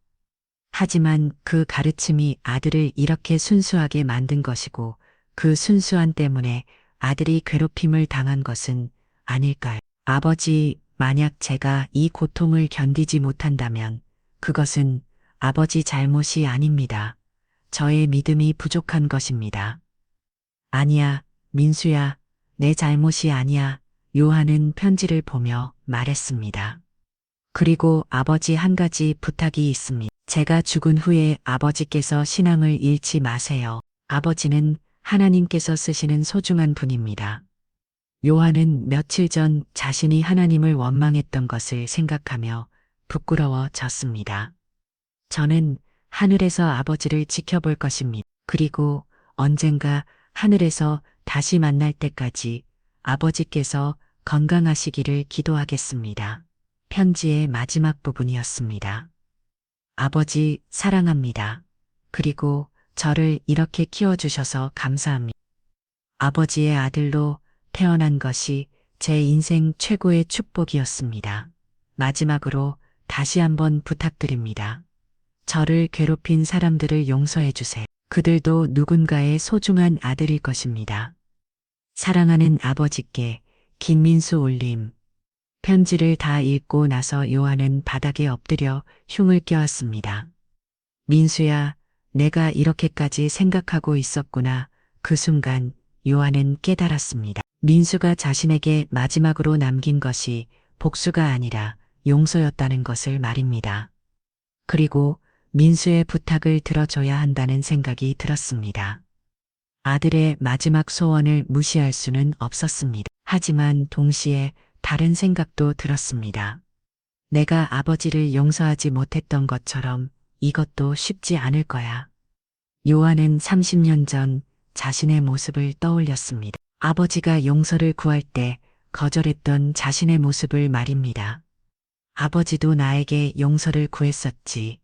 하지만 그 가르침이 아들을 이렇게 순수하게 만든 것이고 그 순수함 때문에 아들이 괴롭힘을 당한 것은 아닐까요? 아버지, 만약 제가 이 고통을 견디지 못한다면 그것은 아버지 잘못이 아닙니다. 저의 믿음이 부족한 것입니다. 아니야, 민수야, 내 잘못이 아니야. 요한은 편지를 보며 말했습니다. 그리고 아버지 한 가지 부탁이 있습니다. 제가 죽은 후에 아버지께서 신앙을 잃지 마세요. 아버지는 하나님께서 쓰시는 소중한 분입니다. 요한은 며칠 전 자신이 하나님을 원망했던 것을 생각하며 부끄러워졌습니다. 저는 하늘에서 아버지를 지켜볼 것입니다. 그리고 언젠가 하늘에서 다시 만날 때까지 아버지께서 건강하시기를 기도하겠습니다. 편지의 마지막 부분이었습니다. 아버지, 사랑합니다. 그리고 저를 이렇게 키워주셔서 감사합니다. 아버지의 아들로 태어난 것이 제 인생 최고의 축복이었습니다. 마지막으로 다시 한번 부탁드립니다. 저를 괴롭힌 사람들을 용서해 주세요. 그들도 누군가의 소중한 아들일 것입니다. 사랑하는 아버지께 김민수 올림. 편지를 다 읽고 나서 요한은 바닥에 엎드려 흉을 껴안습니다. 민수야, 내가 이렇게까지 생각하고 있었구나. 그 순간 요한은 깨달았습니다. 민수가 자신에게 마지막으로 남긴 것이 복수가 아니라 용서였다는 것을 말입니다. 그리고 민수의 부탁을 들어줘야 한다는 생각이 들었습니다. 아들의 마지막 소원을 무시할 수는 없었습니다. 하지만 동시에 다른 생각도 들었습니다. 내가 아버지를 용서하지 못했던 것처럼 이것도 쉽지 않을 거야. 요한은 30년 전 자신의 모습을 떠올렸습니다. 아버지가 용서를 구할 때 거절했던 자신의 모습을 말입니다. 아버지도 나에게 용서를 구했었지.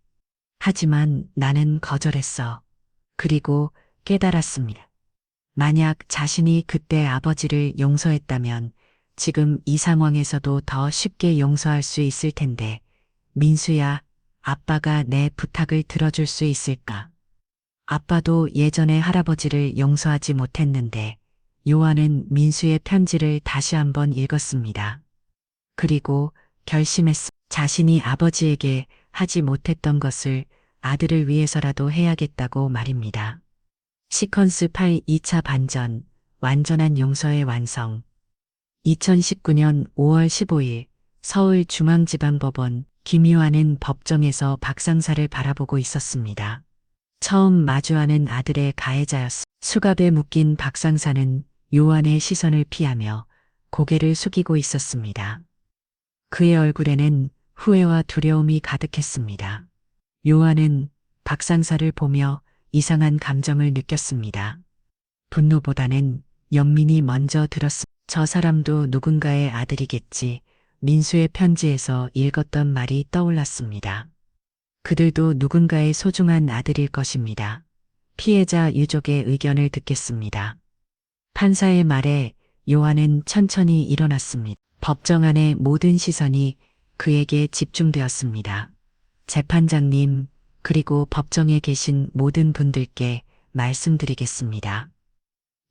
하지만 나는 거절했어. 그리고 깨달았습니다. 만약 자신이 그때 아버지를 용서했다면 지금 이 상황에서도 더 쉽게 용서할 수 있을 텐데, 민수야, 아빠가 내 부탁을 들어줄 수 있을까? 아빠도 예전에 할아버지를 용서하지 못했는데, 요한은 민수의 편지를 다시 한번 읽었습니다. 그리고 결심했어. 자신이 아버지에게 하지 못했던 것을 아들을 위해서라도 해야겠다고 말입니다. 시퀀스 8 2차 반전, 완전한 용서의 완성. 2019년 5월 15일 서울중앙지방법원 김요한은 법정에서 박상사를 바라보고 있었습니다. 처음 마주하는 아들의 가해자였습니다. 수갑에 묶인 박상사는 요한의 시선을 피하며 고개를 숙이고 있었습니다. 그의 얼굴에는 후회와 두려움이 가득했습니다. 요한은 박상사를 보며 이상한 감정을 느꼈습니다. 분노보다는 연민이 먼저 들었습니다. 저 사람도 누군가의 아들이겠지. 민수의 편지에서 읽었던 말이 떠올랐습니다. 그들도 누군가의 소중한 아들일 것입니다. 피해자 유족의 의견을 듣겠습니다. 판사의 말에 요한은 천천히 일어났습니다. 법정 안의 모든 시선이 그에게 집중되었습니다. 재판장님, 그리고 법정에 계신 모든 분들께 말씀드리겠습니다.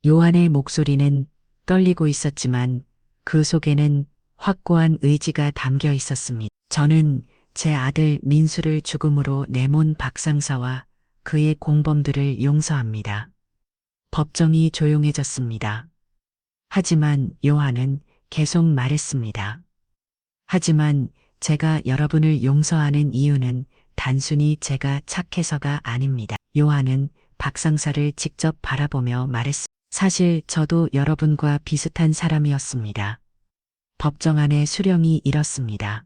요한의 목소리는 떨리고 있었지만 그 속에는 확고한 의지가 담겨 있었습니다. 저는 제 아들 민수를 죽음으로 내몬 박상사와 그의 공범들을 용서합니다. 법정이 조용해졌습니다. 하지만 요한은 계속 말했습니다. 하지만 제가 여러분을 용서하는 이유는 단순히 제가 착해서가 아닙니다. 요한은 박상사를 직접 바라보며 말했습니다. 사실 저도 여러분과 비슷한 사람이었습니다. 법정 안에 수령이 이렇습니다.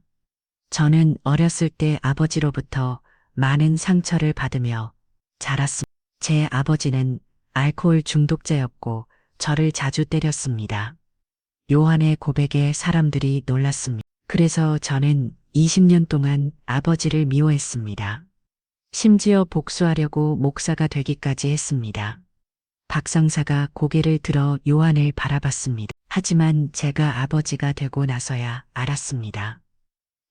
저는 어렸을 때 아버지로부터 많은 상처를 받으며 자랐습니다. 제 아버지는 알코올 중독자였고 저를 자주 때렸습니다. 요한의 고백에 사람들이 놀랐습니다. 그래서 저는 20년 동안 아버지를 미워했습니다. 심지어 복수하려고 목사가 되기까지 했습니다. 박상사가 고개를 들어 요한을 바라봤습니다. 하지만 제가 아버지가 되고 나서야 알았습니다.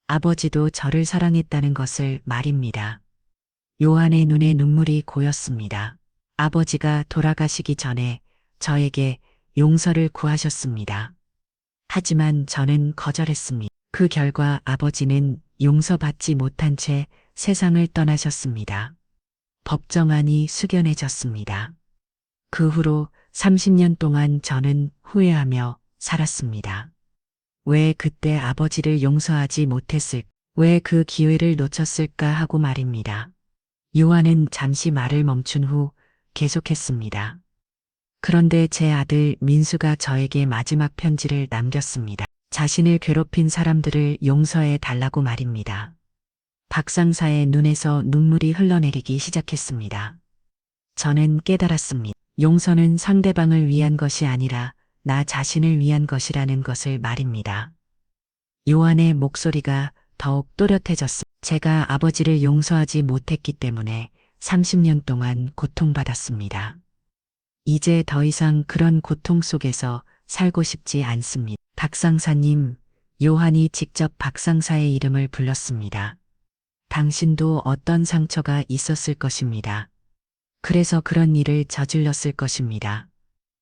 아버지도 저를 사랑했다는 것을 말입니다. 요한의 눈에 눈물이 고였습니다. 아버지가 돌아가시기 전에 저에게 용서를 구하셨습니다. 하지만 저는 거절했습니다. 그 결과 아버지는 용서받지 못한 채 세상을 떠나셨습니다. 법정안이 숙연해졌습니다. 그 후로 30년 동안 저는 후회하며 살았습니다. 왜 그때 아버지를 용서하지 못했을까? 왜 그 기회를 놓쳤을까 하고 말입니다. 요한은 잠시 말을 멈춘 후 계속했습니다. 그런데 제 아들 민수가 저에게 마지막 편지를 남겼습니다. 자신을 괴롭힌 사람들을 용서해 달라고 말입니다. 박상사의 눈에서 눈물이 흘러내리기 시작했습니다. 저는 깨달았습니다. 용서는 상대방을 위한 것이 아니라 나 자신을 위한 것이라는 것을 말입니다. 요한의 목소리가 더욱 또렷해졌습니다. 제가 아버지를 용서하지 못했기 때문에 30년 동안 고통받았습니다. 이제 더 이상 그런 고통 속에서 살고 싶지 않습니다. 박상사님, 요한이 직접 박상사의 이름을 불렀습니다. 당신도 어떤 상처가 있었을 것입니다. 그래서 그런 일을 저질렀을 것입니다.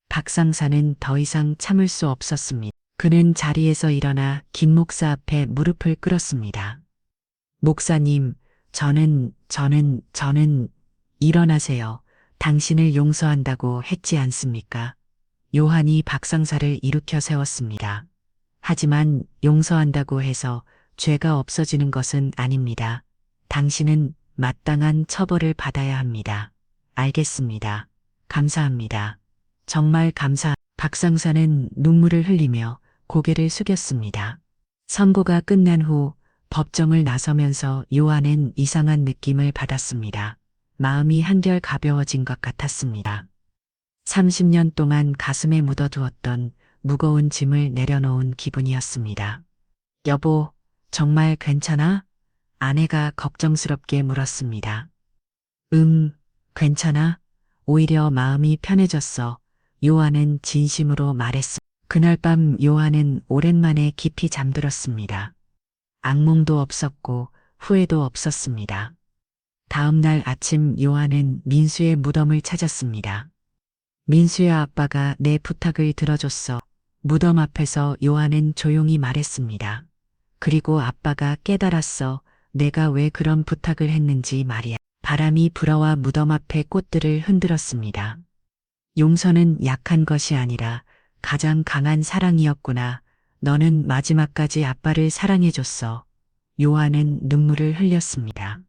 박상사는 더 이상 참을 수 없었습니다. 그는 자리에서 일어나 김 목사 앞에 무릎을 꿇었습니다. 목사님, 저는 일어나세요. 당신을 용서한다고 했지 않습니까? 요한이 박상사를 일으켜 세웠습니다. 하지만 용서한다고 해서 죄가 없어지는 것은 아닙니다. 당신은 마땅한 처벌을 받아야 합니다. 알겠습니다. 감사합니다. 정말 박상사는 눈물을 흘리며 고개를 숙였습니다. 선고가 끝난 후 법정을 나서면서 요한은 이상한 느낌을 받았습니다. 마음이 한결 가벼워진 것 같았습니다. 30년 동안 가슴에 묻어두었던 무거운 짐을 내려놓은 기분이었습니다. 여보, 정말 괜찮아? 아내가 걱정스럽게 물었습니다. 괜찮아? 오히려 마음이 편해졌어. 요한은 진심으로 말했습니다. 그날 밤 요한은 오랜만에 깊이 잠들었습니다. 악몽도 없었고 후회도 없었습니다. 다음 날 아침 요한은 민수의 무덤을 찾았습니다. 민수의 아빠가 내 부탁을 들어줬어. 무덤 앞에서 요한은 조용히 말했습니다. 그리고 아빠가 깨달았어. 내가 왜 그런 부탁을 했는지 말이야. 바람이 불어와 무덤 앞의 꽃들을 흔들었습니다. 용서는 약한 것이 아니라 가장 강한 사랑이었구나. 너는 마지막까지 아빠를 사랑해줬어. 요한은 눈물을 흘렸습니다.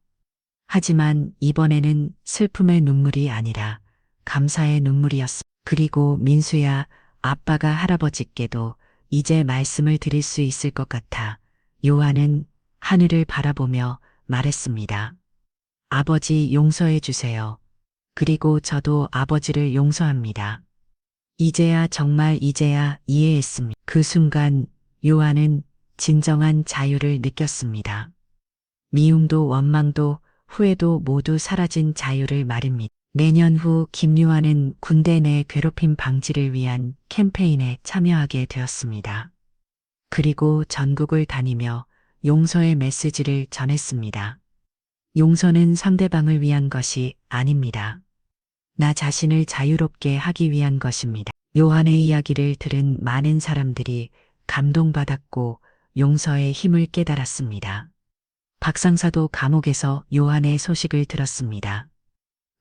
하지만 이번에는 슬픔의 눈물이 아니라 감사의 눈물이었습니다. 그리고 민수야, 아빠가 할아버지께도 이제 말씀을 드릴 수 있을 것 같아. 요한은 하늘을 바라보며 말했습니다. 아버지 용서해 주세요. 그리고 저도 아버지를 용서합니다. 이제야 이해했습니다. 그 순간 요한은 진정한 자유를 느꼈습니다. 미움도 원망도 후회도 모두 사라진 자유를 말입니다. 내년 후 김요한은 군대 내 괴롭힘 방지를 위한 캠페인에 참여하게 되었습니다. 그리고 전국을 다니며 용서의 메시지를 전했습니다. 용서는 상대방을 위한 것이 아닙니다. 나 자신을 자유롭게 하기 위한 것입니다. 요한의 이야기를 들은 많은 사람들이 감동받았고 용서의 힘을 깨달았습니다. 박상사도 감옥에서 요한의 소식을 들었습니다.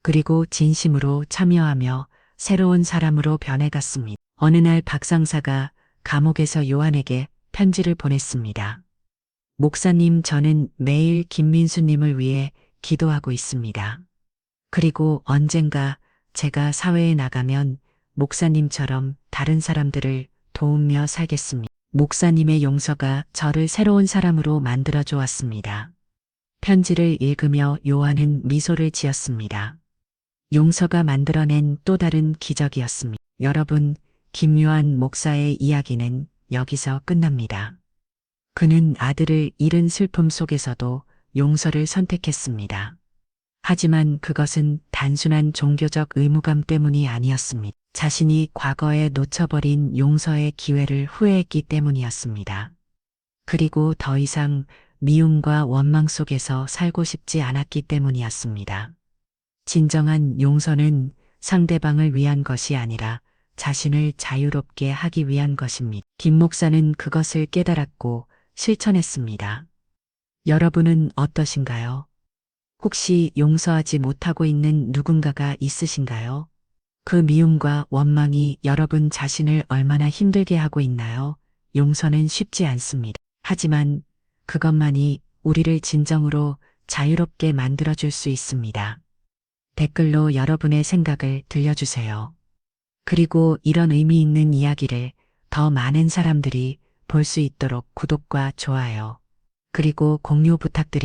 그리고 진심으로 참여하며 새로운 사람으로 변해갔습니다. 어느 날 박상사가 감옥에서 요한에게 편지를 보냈습니다. 목사님, 저는 매일 김민수님을 위해 기도하고 있습니다. 그리고 언젠가 제가 사회에 나가면 목사님처럼 다른 사람들을 도우며 살겠습니다. 목사님의 용서가 저를 새로운 사람으로 만들어줘 왔습니다. 편지를 읽으며 요한은 미소를 지었습니다. 용서가 만들어낸 또 다른 기적이었습니다. 여러분, 김요한 목사의 이야기는 여기서 끝납니다. 그는 아들을 잃은 슬픔 속에서도 용서를 선택했습니다. 하지만 그것은 단순한 종교적 의무감 때문이 아니었습니다. 자신이 과거에 놓쳐버린 용서의 기회를 후회했기 때문이었습니다. 그리고 더 이상 미움과 원망 속에서 살고 싶지 않았기 때문이었습니다. 진정한 용서는 상대방을 위한 것이 아니라 자신을 자유롭게 하기 위한 것입니다. 김 목사는 그것을 깨달았고 실천했습니다. 여러분은 어떠신가요? 혹시 용서하지 못하고 있는 누군가가 있으신가요? 그 미움과 원망이 여러분 자신을 얼마나 힘들게 하고 있나요? 용서는 쉽지 않습니다. 하지만 그것만이 우리를 진정으로 자유롭게 만들어줄 수 있습니다. 댓글로 여러분의 생각을 들려주세요. 그리고 이런 의미 있는 이야기를 더 많은 사람들이 볼 수 있도록 구독과 좋아요, 그리고 공유 부탁드립니다.